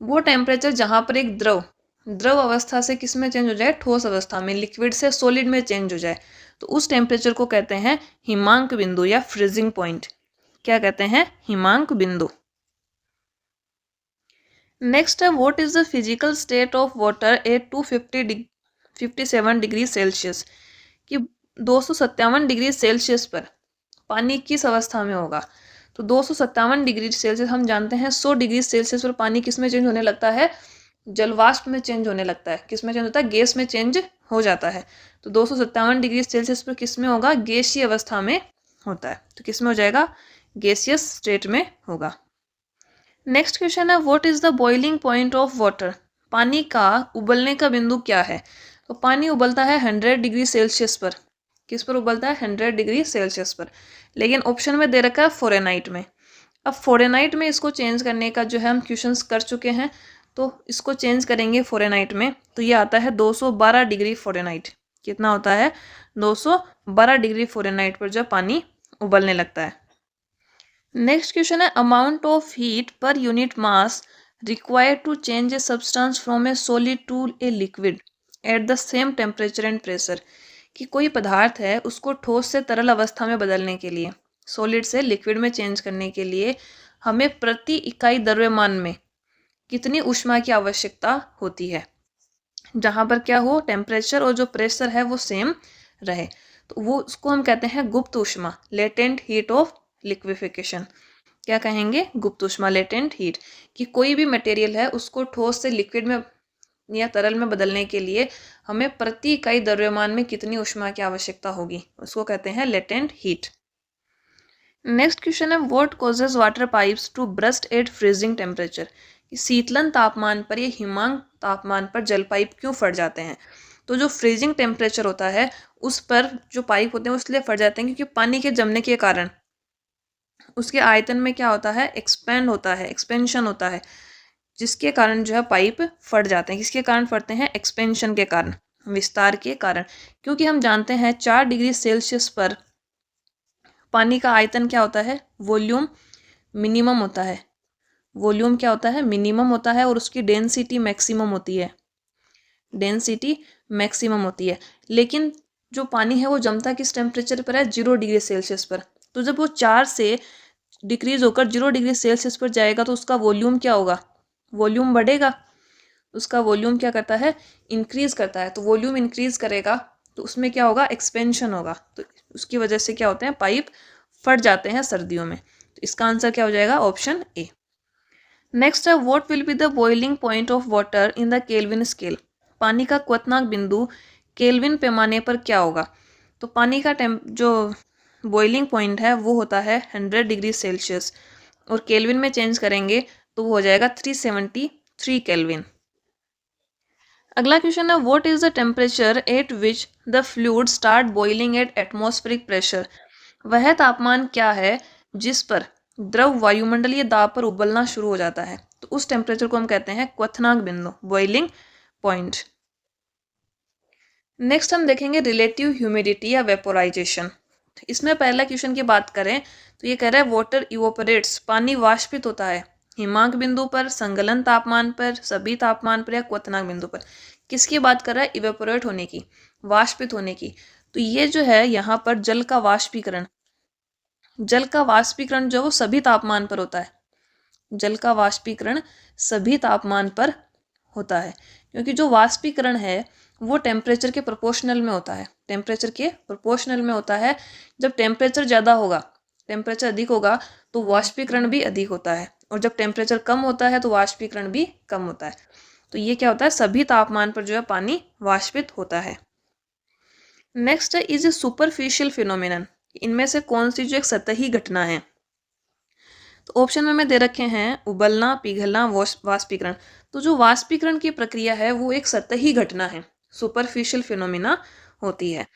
वो टेम्परेचर जहाँ पर एक द्रव अवस्था से किस में चेंज हो जाए? ठोस अवस्था में, लिक्विड से सॉलिड में चेंज हो जाए, तो उस टेम्परेचर को कहते हैं हिमांक बिंदु या फ्रीजिंग पॉइंट। क्या कहते हैं? हिमांक बिंदु। नेक्स्ट है what is the physical state of water eight 257 degree Celsius. कि 257 डिग्री सेल्सियस पर पानी किस अवस्था में होगा? तो 257 डिग्री सेल्सियस हम जानते हैं 100 डिग्री सेल्सियस पर पानी किस में चेंज होने लगता है? जलवाष्प में चेंज होने लगता है। किस में चेंज होता है? गैस में चेंज हो जाता है। तो 257 डिग्री सेल्सियस पर किस में होगा? गैसीय अवस्था में होता है। तो किस में हो जाएगा? गैसियस स्टेट में होगा। नेक्स्ट क्वेश्चन है what is the boiling point of water. पानी का उबलने का बिंदु क्या है? तो पानी उबलता है 100 डिग्री सेल्सियस पर। किस पर उबलता है? 100 डिग्री सेल्सियस पर। लेकिन ऑप्शन में दे रखा है फ़ारेनहाइट में। अब फ़ारेनहाइट में इसको चेंज करने का जो है हम क्वेश्चंस कर चुके हैं, तो इसको चेंज करेंगे फ़ारेनहाइट में, तो ये आता है 212 डिग्री फ़ारेनहाइट। कितना होता है? 212 डिग्री फ़ारेनहाइट पर जो पानी उबलने लगता है। नेक्स्ट क्वेश्चन है amount of heat per unit mass required to change a substance from a solid to a liquid at the same temperature and pressure. कि कोई पदार्थ है उसको ठोस से तरल अवस्था में बदलने के लिए, सॉलिड से लिक्विड में चेंज करने के लिए हमें प्रति इकाई द्रव्यमान में कितनी ऊष्मा की आवश्यकता होती है, जहाँ पर क्या हो? टेम्परेचर और जो प्रेशर है वो सेम रहे। तो वो उसको हम कहते हैं गुप्त ऊष्मा, लेटेंट हीट ऑफ लिक्विफिकेशन। क्या कहेंगे? गुप्त ऊष्मा, लेटेंट हीट। कि कोई भी मटेरियल है उसको ठोस से लिक्विड में या तरल में बदलने के लिए हमें प्रति इकाई द्रव्यमान में कितनी ऊष्मा की आवश्यकता होगी, उसको कहते हैं लेटेंट हीट। नेक्स्ट क्वेश्चन है what causes water pipes to burst at freezing temperature. शीतलन तापमान पर या हिमांक तापमान पर जल पाइप क्यों फट जाते हैं? तो जो फ्रीजिंग टेम्परेचर होता है उस पर जो पाइप होते हैं इसलिए फट जाते हैं क्योंकि पानी के जमने के कारण उसके आयतन में क्या होता है? एक्सपेंड होता है, एक्सपेंशन होता है, जिसके कारण जो है पाइप फट जाते हैं। किसके कारण फटते हैं? एक्सपेंशन के कारण, विस्तार के कारण। क्योंकि हम जानते हैं 4 डिग्री सेल्सियस पर पानी का आयतन क्या होता है? वॉल्यूम मिनिमम होता है। वॉल्यूम क्या होता है, मिनिमम होता है, और उसकी डेंसिटी मैक्सिमम होती है, डेंसिटी मैक्सिमम होती है। लेकिन जो पानी है वो जमता किस टेम्परेचर पर है, 0 डिग्री सेल्सियस पर। तो जब वो 4 से डिक्रीज होकर 0 डिग्री सेल्सियस पर जाएगा तो उसका वॉल्यूम क्या होगा, वॉल्यूम बढ़ेगा, उसका वॉल्यूम क्या करता है, इंक्रीज करता है। तो वॉल्यूम इंक्रीज करेगा तो उसमें क्या होगा, एक्सपेंशन होगा। तो उसकी वजह से क्या होते हैं, पाइप फट जाते हैं सर्दियों में। तो इसका आंसर क्या हो जाएगा, ऑप्शन ए। नेक्स्ट है, what will be the boiling point of water in the kelvin scale. पानी का क्वथनांक बिंदु केल्विन पैमाने पर क्या होगा। तो पानी का जो बॉइलिंग पॉइंट है वो होता है 100 डिग्री सेल्सियस, और केल्विन में चेंज करेंगे तो वो हो जाएगा 373 केल्विन। अगला क्वेश्चन है, what is the temperature at which the fluid start boiling eight atmospheric pressure. वह तापमान क्या है जिस पर द्रव वायुमंडलीय दाब पर उबलना शुरू हो जाता है। तो उस टेम्परेचर को हम कहते हैं क्वथनांक बिंदु, बॉइलिंग पॉइंट। नेक्स्ट हम देखेंगे रिलेटिव ह्यूमिडिटी या वेपोराइजेशन। इसमें पहला क्वेश्चन की बात करें तो ये कह रहा है वाटर इवोपरेट्स, पानी वाष्पित होता है हिमांक बिंदु पर, संगलन तापमान पर, सभी तापमान पर, या क्वथनांक बिंदु पर। किसकी बात कर रहा है, इवेपोरेट होने की, वाष्पित होने की। तो ये जो है यहाँ पर जल का वाष्पीकरण, जल का वाष्पीकरण जो वो सभी तापमान पर होता है, जल का वाष्पीकरण सभी तापमान पर होता है, क्योंकि जो वाष्पीकरण है वो टेम्परेचर के प्रोपोर्शनल में होता है, टेम्परेचर के प्रोपोर्शनल में होता है। जब टेम्परेचर ज़्यादा होगा, टेम्परेचर अधिक होगा तो वाष्पीकरण भी अधिक होता है, और जब टेम्परेचर कम होता है तो वाष्पीकरण भी कम होता है। तो ये क्या होता है, सभी तापमान पर जो है पानी वाष्पित होता है। नेक्स्ट है, इज ए सुपरफिशियल फिनोमिनन। इनमें से कौन सी जो एक सतही घटना है। तो ऑप्शन में दे रखे हैं उबलना, पिघलना, वाष्पीकरण। तो जो वाष्पीकरण की प्रक्रिया है वो एक सतही घटना है, सुपरफिशियल फिनोमिना होती है।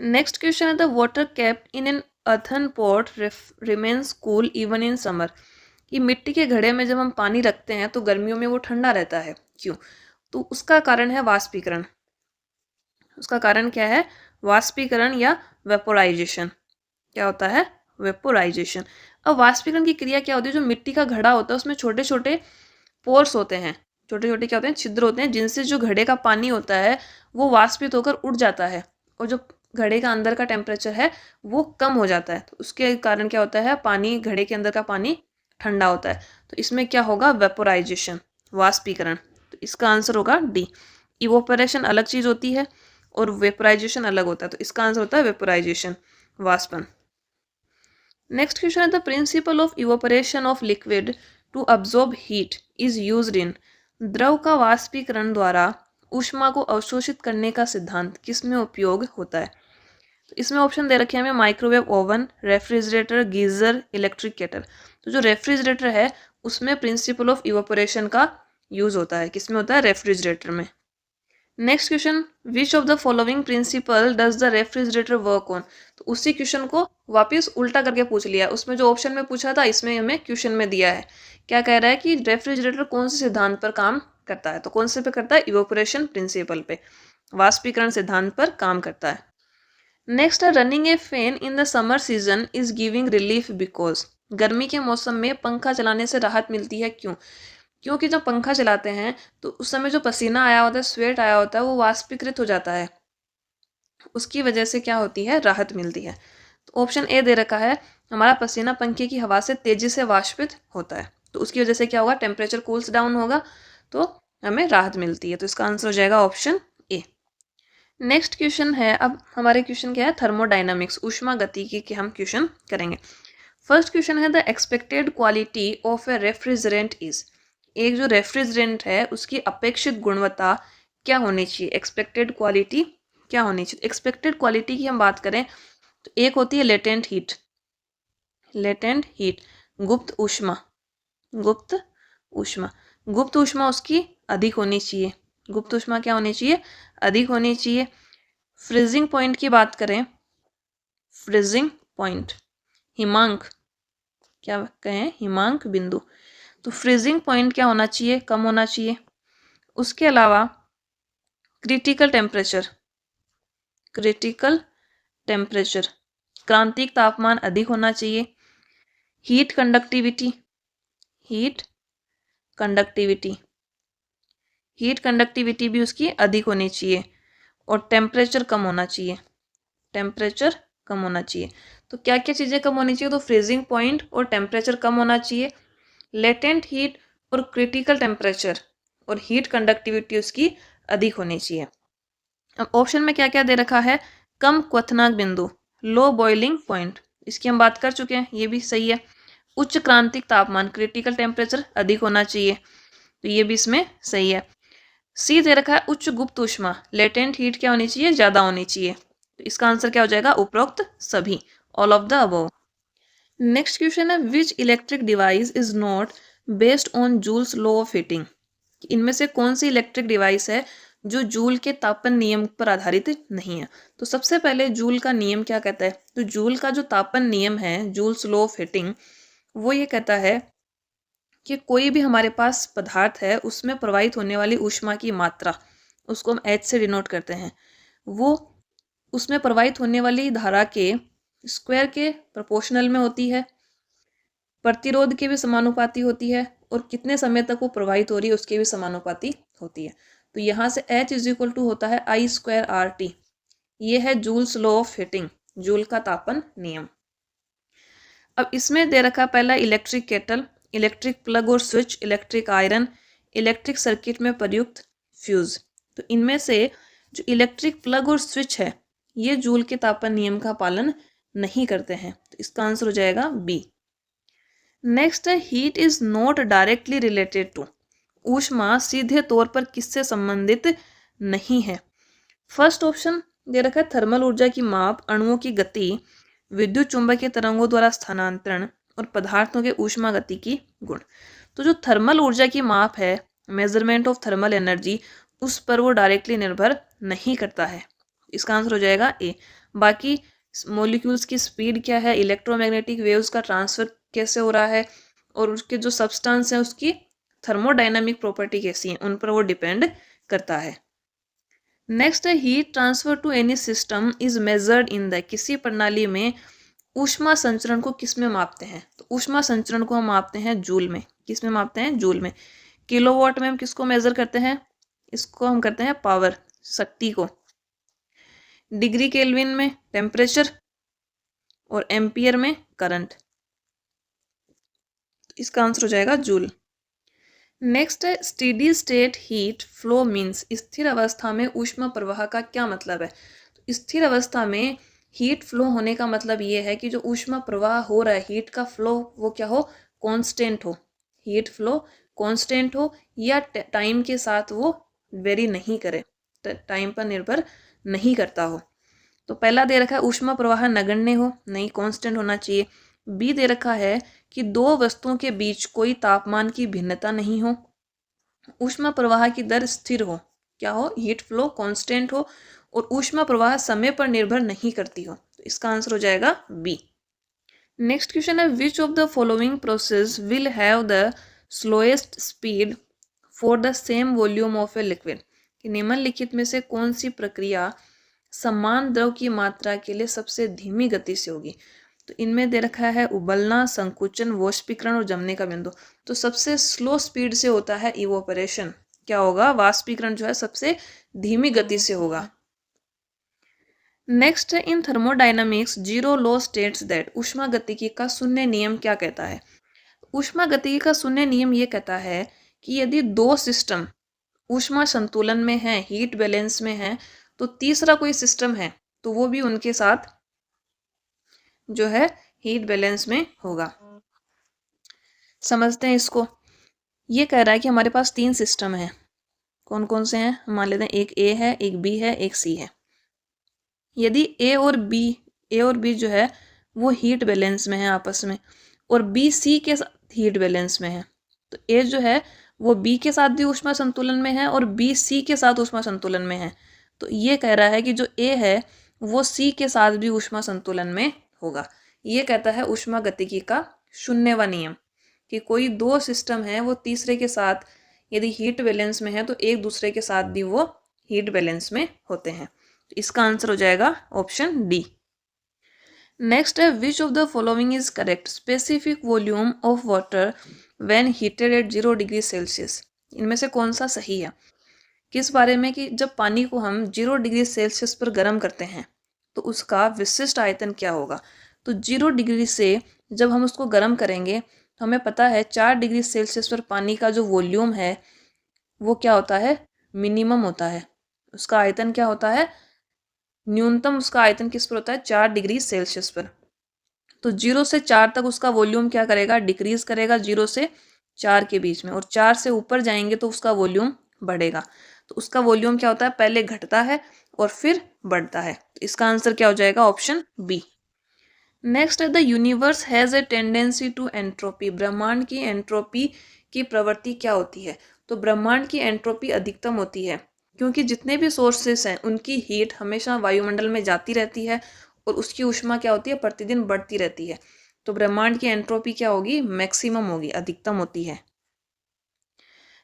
नेक्स्ट क्वेश्चन है, the water kept in an earthen pot remains cool even in summer. कि मिट्टी के घड़े में जब हम पानी रखते हैं तो गर्मियों में वो ठंडा रहता है, क्यों। तो उसका कारण है वाष्पीकरण। उसका कारण क्या है, वाष्पीकरण या वेपोराइजेशन। क्या होता है, वेपोराइजेशन। अब वाष्पीकरण की क्रिया क्या होती है, जो मिट्टी का घड़ा होता है उसमें छोटे छोटे पोर्स होते हैं, छोटे छोटे क्या होते हैं, छिद्र होते हैं, जिनसे जो घड़े का पानी होता है वो वाष्पित होकर उड़ जाता है, और जो घड़े का अंदर का टेम्परेचर है वो कम हो जाता है। तो उसके कारण क्या होता है, पानी, घड़े के अंदर का पानी ठंडा होता है। तो इसमें क्या होगा, वेपोराइजेशन, वाष्पीकरण। तो इसका आंसर होगा डी। इवोपरेशन अलग चीज होती है और वेपोराइजेशन अलग होता है, तो इसका आंसर होता है वेपोराइजेशन, वाष्पन। नेक्स्ट क्वेश्चन है, the principle of evaporation of liquid to absorb heat is used in. द्रव का वाष्पीकरण द्वारा ऊष्मा को अवशोषित करने का सिद्धांत किसमें उपयोग होता है। तो इसमें ऑप्शन दे रखे हैं हमें microwave oven, refrigerator, geyser, electric kettle. तो जो रेफ्रिजरेटर है उसमें प्रिंसिपल ऑफ इवोपरेशन का यूज होता है, किसमें होता है, रेफ्रिजरेटर में। Next question, which of the following principle does the refrigerator work on. तो उसी क्वेश्चन को वापस उल्टा करके पूछ लिया है। उसमें जो ऑप्शन में पूछा था इसमें हमें क्वेश्चन में दिया है। क्या कह रहा है कि रेफ्रिजरेटर कौन से सिद्धांत पर काम करता है। तो कौन से पे करता है, इवोपरेशन प्रिंसिपल पे, वाष्पीकरण सिद्धांत पर काम करता है। नेक्स्ट है, running A fan in the summer season is giving relief because. गर्मी के मौसम में पंखा चलाने से राहत मिलती है, क्यों। क्योंकि जब पंखा चलाते हैं तो उस समय जो पसीना आया होता है, स्वेट आया होता है, वो वाष्पीकृत हो जाता है, उसकी वजह से क्या होती है, राहत मिलती है। तो ऑप्शन ए दे रखा है, हमारा पसीना पंखे की हवा से तेजी से वाष्पित होता है, तो उसकी वजह से क्या होगा, टेम्परेचर कूल्स डाउन होगा, तो हमें राहत मिलती है। तो इसका आंसर हो जाएगा ऑप्शन ए। नेक्स्ट क्वेश्चन है, अब हमारे क्वेश्चन क्या है, थर्मोडाइनमिक्स, ऊष्मा गतिकी के हम क्वेश्चन करेंगे। फर्स्ट क्वेश्चन है, the expected quality of A refrigerant is. एक जो रेफ्रिजरेंट है उसकी अपेक्षित गुणवत्ता क्या होनी चाहिए, एक्सपेक्टेड क्वालिटी क्या होनी चाहिए। एक्सपेक्टेड क्वालिटी की हम बात करें तो एक होती है लेटेंट हीट, लेटेंट हीट, गुप्त ऊष्मा, गुप्त ऊष्मा, गुप्त ऊष्मा उसकी अधिक होनी चाहिए, गुप्त ऊष्मा क्या होनी चाहिए, अधिक होनी चाहिए। फ्रीजिंग पॉइंट की बात करें, फ्रीजिंग पॉइंट, हिमांक, क्या कहें, हिमांक बिंदु, तो फ्रीजिंग पॉइंट क्या होना चाहिए, कम होना चाहिए। उसके अलावा क्रिटिकल टेम्परेचर, क्रिटिकल टेम्परेचर, क्रांतिक तापमान अधिक होना चाहिए। Heat conductivity, heat conductivity, heat conductivity भी उसकी अधिक होनी चाहिए और टेम्परेचर कम होना चाहिए, टेम्परेचर कम होना चाहिए। तो क्या क्या चीज़ें कम होनी चाहिए? तो फ्रीजिंग पॉइंट और टेम्परेचर कम होना चाहिए, लेटेंट हीट और क्रिटिकल टेम्परेचर और हीट कंडक्टिविटी उसकी अधिक होनी चाहिए। अब ऑप्शन में क्या क्या दे रखा है? कम क्वथनांक बिंदु, लो बॉइलिंग पॉइंट, इसकी हम बात कर चुके हैं, ये भी सही है। उच्च क्रांतिक तापमान, क्रिटिकल टेम्परेचर अधिक होना चाहिए, तो ये भी इसमें सही है। सी दे रखा है उच्च गुप्त ऊष्मा, लेटेंट हीट क्या होनी चाहिए? ज़्यादा होनी चाहिए, तो इसका आंसर क्या हो जाएगा? उपरोक्त सभी, all of the above. Next question है which electric device is not based on Joule's law of heating. इनमें से कौन सी इलेक्ट्रिक डिवाइस है जो जूल के तापन नियम पर आधारित नहीं है? तो सबसे पहले जूल का नियम क्या कहता है? तो जूल का जो तापन नियम है, जूल्स लॉ ऑफ हीटिंग, वो ये कहता है कि कोई भी हमारे पास पदार्थ है उसमें प्रवाहित होने वाली ऊष्मा की मात्रा, उसको हम एच से डिनोट करते हैं, वो उसमें प्रवाहित होने वाली धारा के स्क्वायर के प्रोपोर्शनल में होती है, प्रतिरोध के भी समानुपाती होती है और कितने समय तक वो प्रवाहित हो रही है उसके भी समानुपाती होती है। तो यहाँ से H इज इक्वल टू होता है I स्क्वायर RT। ये है joules law of heating, joule का तापन नियम। अब इसमें दे रखा पहला इलेक्ट्रिक केटल, इलेक्ट्रिक प्लग और switch, electric iron, electric circuit में प्रयुक्त फ्यूज। तो इनमें से जो इलेक्ट्रिक प्लग और स्विच है ये जूल के तापन नियम का पालन नहीं करते हैं, तो इसका आंसर हो जाएगा बी। नेक्स्ट है heat is not directly related to, ऊष्मा सीधे तौर पर किससे संबंधित नहीं है? फर्स्ट ऑप्शन दे रखा है थर्मल ऊर्जा की माप, अणुओं की गति, विद्युत चुंबकीय तरंगों द्वारा स्थानांतरण और पदार्थों के ऊष्मा गति की गुण। तो जो थर्मल ऊर्जा की माप है, मेजरमेंट ऑफ थर्मल एनर्जी, उस पर वो डायरेक्टली निर्भर नहीं करता है, इसका आंसर हो जाएगा ए। बाकी मॉलिक्यूल्स की स्पीड क्या है, इलेक्ट्रोमैग्नेटिक वेव्स का ट्रांसफर कैसे हो रहा है और उसके जो सब्सटेंस है उसकी थर्मोडायनामिक प्रॉपर्टी कैसी है, उन पर वो डिपेंड करता है। नेक्स्ट है heat transfer to any system is measured in the, किसी प्रणाली में ऊष्मा संचरण को किस में मापते हैं? तो ऊष्मा संचरण को हम मापते हैं जूल में। किस में मापते हैं? जूल में। किलोवाट में हम किसको मेजर करते हैं? इसको हम करते हैं पावर, शक्ति को। डिग्री केल्विन में टेम्परेचर और एम्पियर में करंट, इसका आंसर हो जाएगा जूल। नेक्स्ट है steady state heat flow means, स्थिर अवस्था में ऊष्मा प्रवाह का क्या मतलब है? तो स्थिर अवस्था में हीट फ्लो होने का मतलब ये है कि जो ऊष्मा प्रवाह हो रहा है, हीट का फ्लो, वो क्या हो? कांस्टेंट हो, हीट फ्लो कांस्टेंट हो या टाइम के साथ वो वेरी नहीं करे, टाइम पर निर्भर नहीं करता हो। तो पहला दे रखा है ऊष्मा प्रवाह नगण्य हो, नहीं कांस्टेंट होना चाहिए। बी दे रखा है कि दो वस्तुओं के बीच कोई तापमान की भिन्नता नहीं हो, ऊष्मा प्रवाह की दर स्थिर हो, क्या हो? हीट फ्लो कांस्टेंट हो और ऊष्मा प्रवाह समय पर निर्भर नहीं करती हो, तो इसका आंसर हो जाएगा बी। नेक्स्ट क्वेश्चन है which of the following process will have the slowest speed for the same volume of A liquid, कि निम्नलिखित में से कौन सी प्रक्रिया समान द्रव की मात्रा के लिए सबसे धीमी गति से होगी? तो इनमें दे रखा है उबलना, संकुचन, वाष्पीकरण और जमने का बिंदु। तो सबसे स्लो स्पीड से होता है इवोपरेशन, क्या होगा? वाष्पीकरण जो है सबसे धीमी गति से होगा। नेक्स्ट है in thermodynamics zero law states that, ऊष्मागतिकी का शून्य नियम क्या कहता है? ऊष्मागतिकी का शून्य नियम ये कहता है कि यदि दो सिस्टम ऊष्मा संतुलन में है, हीट बैलेंस में है, तो तीसरा कोई सिस्टम है तो वो भी उनके साथ जो है हीट बैलेंस में होगा। समझते हैं इसको। ये कह रहा है कि हमारे पास तीन सिस्टम हैं, कौन कौन से हैं? मान लेते हैं एक ए है, एक बी है, एक सी है। यदि ए और बी जो है वो हीट बैलेंस में है आपस में, और बी सी के साथ हीट बैलेंस में है, तो ए जो है वो बी के साथ भी ऊष्मा संतुलन में है और बी सी के साथ ऊष्मा संतुलन में है। तो ये कह रहा है कि जो ए है वो सी के साथ भी ऊष्मा संतुलन में होगा। ये कहता है ऊष्मागतिकी का शून्यवा नियम, कि कोई दो सिस्टम है वो तीसरे के साथ यदि हीट बैलेंस में है तो एक दूसरे के साथ भी वो हीट बैलेंस में होते हैं। तो इसका आंसर हो जाएगा ऑप्शन डी। नेक्स्ट है which of the following is correct, specific volume of water when heated at 0 degree Celsius. इनमें से कौन सा सही है? किस बारे में? कि जब पानी को हम 0 डिग्री सेल्सियस पर गर्म करते हैं तो उसका विशिष्ट आयतन क्या होगा? तो 0 डिग्री से जब हम उसको गर्म करेंगे तो हमें पता है 4 डिग्री सेल्सियस पर पानी का जो वॉल्यूम है वो क्या होता है? मिनिमम होता है। उसका आयतन क्या होता है? न्यूनतम उसका आयतन किस पर होता है? 4 डिग्री सेल्सियस पर। तो 0 से 4 तक उसका वॉल्यूम क्या करेगा? डिक्रीज करेगा 0 से 4 के बीच में, और 4 से ऊपर जाएंगे तो उसका वॉल्यूम बढ़ेगा। तो उसका वॉल्यूम क्या होता है? पहले घटता है और फिर बढ़ता है। तो इसका आंसर क्या हो जाएगा? Option B. Next, the universe has a tendency to entropy. ब्रह्मांड की एंट्रोपी की प्रवृत्ति क्या होती है? तो ब्रह्मांड की एंट्रोपी अधिकतम होती है क्योंकि जितने भी सोर्सेस हैं उनकी हीट हमेशा वायुमंडल में जाती रहती है और उसकी ऊष्मा क्या होती है? प्रतिदिन बढ़ती रहती है। तो ब्रह्मांड की एंट्रोपी क्या होगी? मैक्सिमम होगी, अधिकतम होती है।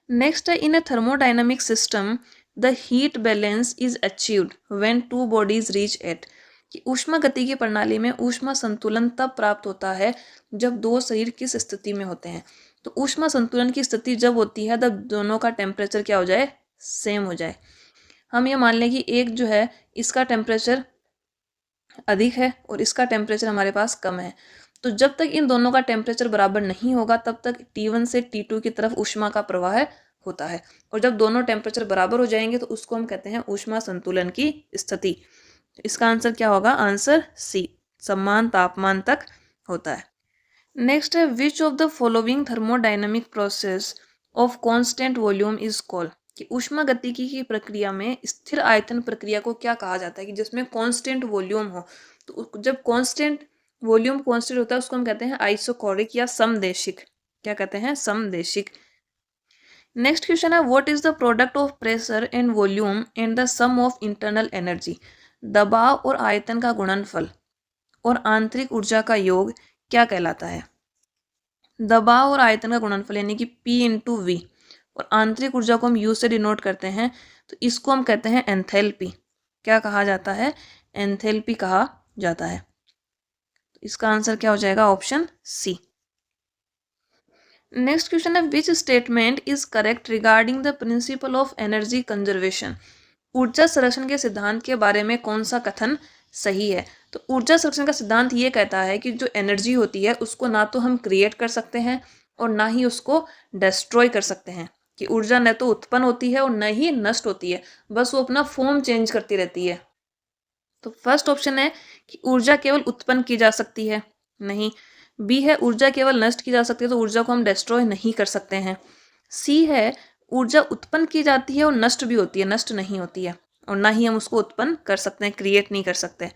नेक्स्ट है, in a thermodynamic system the heat balance is achieved when two bodies reach at. कि ऊष्मा गतिकी प्रणाली में ऊष्मा संतुलन तब प्राप्त होता है जब दो शरीर किस स्थिति में होते हैं? तो ऊष्मा संतुलन की स्थिति जब होती है तब दोनों का टेम्परेचर क्या हो जाए? सेम हो जाए। हम ये मान लें कि एक जो है इसका टेम्परेचर अधिक है और इसका टेम्परेचर हमारे पास कम है। तो जब तक इन दोनों का टेम्परेचर बराबर नहीं होगा तब तक T1 से T2 की तरफ ऊष्मा का प्रवाह होता है, और जब दोनों टेम्परेचर बराबर हो जाएंगे तो उसको हम कहते हैं ऊष्मा संतुलन की स्थिति। तो इसका आंसर क्या होगा? आंसर सी, समान तापमान तक होता है। नेक्स्ट है, which of the following thermodynamic process of constant volume is called. कि ऊष्मागतिकी की प्रक्रिया में स्थिर आयतन प्रक्रिया को क्या कहा जाता है? कि जिसमें कांस्टेंट वॉल्यूम हो। तो जब कांस्टेंट वॉल्यूम कांस्टेंट होता है उसको हम कहते हैं आइसोकोरिक या समदेशिक। क्या कहते हैं? समदेशिक। नेक्स्ट क्वेश्चन है, what is the product of pressure and volume and the sum of internal energy. दबाव और आयतन का गुणनफल और आंतरिक ऊर्जा का योग क्या कहलाता है? दबाव और आयतन का गुणनफल यानी कि P इंटू वी, और आंतरिक ऊर्जा को हम U से डिनोट करते हैं तो इसको हम कहते हैं एंथैल्पी। क्या कहा जाता है? एंथैल्पी कहा जाता है। तो इसका आंसर क्या हो जाएगा? Option C. नेक्स्ट क्वेश्चन है, which statement is correct regarding the principle of energy conservation. ऊर्जा संरक्षण के सिद्धांत के बारे में कौन सा कथन सही है? तो ऊर्जा संरक्षण का सिद्धांत ये कहता है कि जो एनर्जी होती है उसको ना तो हम क्रिएट कर सकते हैं और ना ही उसको डिस्ट्रॉय कर सकते हैं। कि ऊर्जा न तो उत्पन्न होती है और न ही नष्ट होती है, बस वो अपना फॉर्म चेंज करती रहती है। तो फर्स्ट ऑप्शन है कि ऊर्जा केवल उत्पन्न की जा सकती है, नहीं। बी है ऊर्जा केवल नष्ट की जा सकती है, तो ऊर्जा को हम डिस्ट्रॉय नहीं कर सकते हैं। सी है ऊर्जा उत्पन्न की जाती है और नष्ट भी होती है, नष्ट नहीं होती है, और ना ही हम उसको उत्पन्न कर सकते हैं, क्रिएट नहीं कर सकते।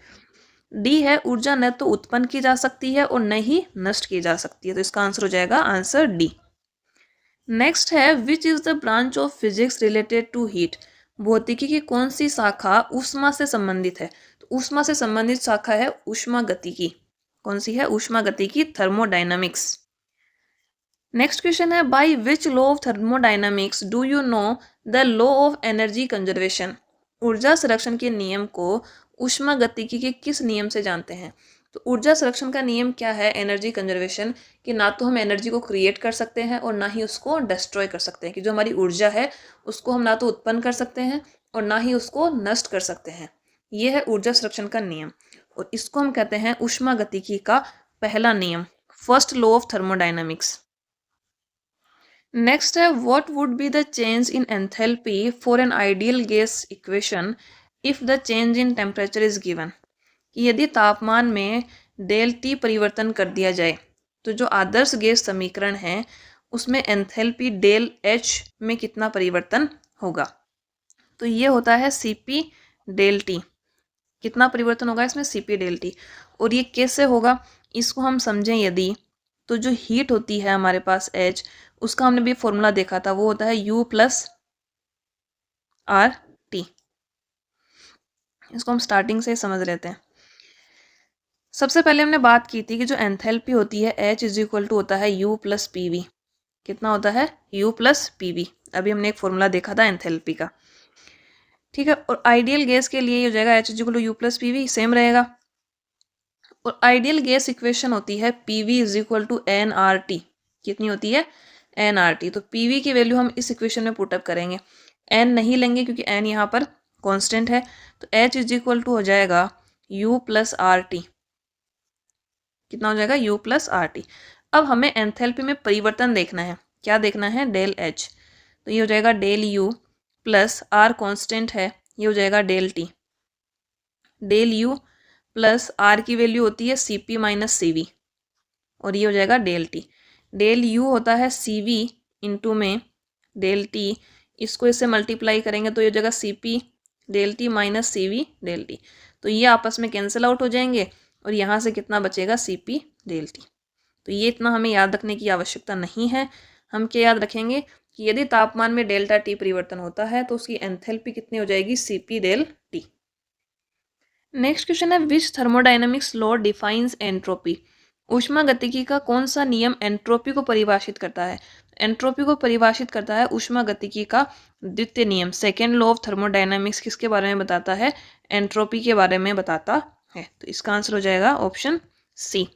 डी है ऊर्जा न तो उत्पन्न की जा सकती है और न ही नष्ट की जा सकती है। तो इसका आंसर हो जाएगा आंसर डी। नेक्स्ट है, which is the branch of physics related to heat. भौतिकी की कौन सी शाखा ऊष्मा से संबंधित है? तो ऊष्मा से संबंधित शाखा है ऊष्मागतिकी। कौन सी है? ऊष्मागतिकी, थर्मोडायनामिक्स। नेक्स्ट क्वेश्चन है, by which law of thermodynamics do you know the law of energy conservation. ऊर्जा संरक्षण के नियम को ऊष्मागतिकी के किस नियम से जानते हैं? तो ऊर्जा संरक्षण का नियम क्या है? एनर्जी कंजर्वेशन, कि ना तो हम एनर्जी को क्रिएट कर सकते हैं और ना ही उसको डिस्ट्रॉय कर सकते हैं। कि जो हमारी ऊर्जा है उसको हम ना तो उत्पन्न कर सकते हैं और ना ही उसको नष्ट कर सकते हैं। ये है ऊर्जा संरक्षण का नियम, और इसको हम कहते हैं ऊष्मागतिकी का पहला नियम, first law of thermodynamics. Next है, what would be the change in enthalpy for an ideal gas equation if the change in temperature is given. कि यदि तापमान में डेल टी परिवर्तन कर दिया जाए तो जो आदर्श गैस समीकरण है उसमें एंथैल्पी डेल एच में कितना परिवर्तन होगा? तो ये होता है Cp डेल टी। कितना परिवर्तन होगा इसमें? Cp del T. और ये कैसे होगा इसको हम समझें यदि, तो जो हीट होती है हमारे पास H, उसका हमने भी फॉर्मूला देखा था, वो होता है U प्लस आर टी। इसको हम स्टार्टिंग से समझ लेते हैं। सबसे पहले हमने बात की थी कि जो एंथैल्पी होती है H इज इक्वल टू होता है U प्लस पी वी। कितना होता है? U plus P we. अभी हमने एक फॉर्मूला देखा था एंथैल्पी का, ठीक है। और आइडियल गैस के लिए हो जाएगा H is equal to U plus P V, same रहेगा। और आइडियल गैस इक्वेशन होती है P V is equal to N R T. कितनी होती है nRT। तो PV की वैल्यू हम इस इक्वेशन में पुटअप करेंगे, n नहीं लेंगे क्योंकि n यहाँ पर कांस्टेंट है, तो H इज इक्वल टू हो जाएगा U प्लस RT। कितना हो जाएगा U प्लस RT। अब हमें एंथैल्पी में परिवर्तन देखना है, क्या देखना है, डेल H। तो ये हो जाएगा del U plus R constant है, ये हो जाएगा del T। Del U plus R की वैल्यू होती है Cp माइनस CV और ये हो जाएगा डेल T। डेल U होता है CV इंटू में डेल T, इसको इससे मल्टीप्लाई करेंगे तो ये हो जाएगा Cp del T minus CV del T। तो ये आपस में कैंसिल आउट हो जाएंगे और यहाँ से कितना बचेगा, Cp डेल T। तो ये इतना हमें याद रखने की आवश्यकता नहीं है। हम क्या याद रखेंगे कि यदि तापमान में डेल्टा T परिवर्तन होता है तो उसकी एंथैल्पी कितनी हो जाएगी, Cp del T। Next question है, which thermodynamics law defines entropy. ऊष्मागतिकी का कौन सा नियम एंट्रोपी को परिभाषित करता है। एंट्रोपी को परिभाषित करता है ऊष्मागतिकी का द्वितीय नियम, सेकेंड लॉ ऑफ थर्मोडायनेमिक्स। किसके बारे में बताता है, एंट्रोपी के बारे में बताता है। तो इसका आंसर हो जाएगा ऑप्शन सी।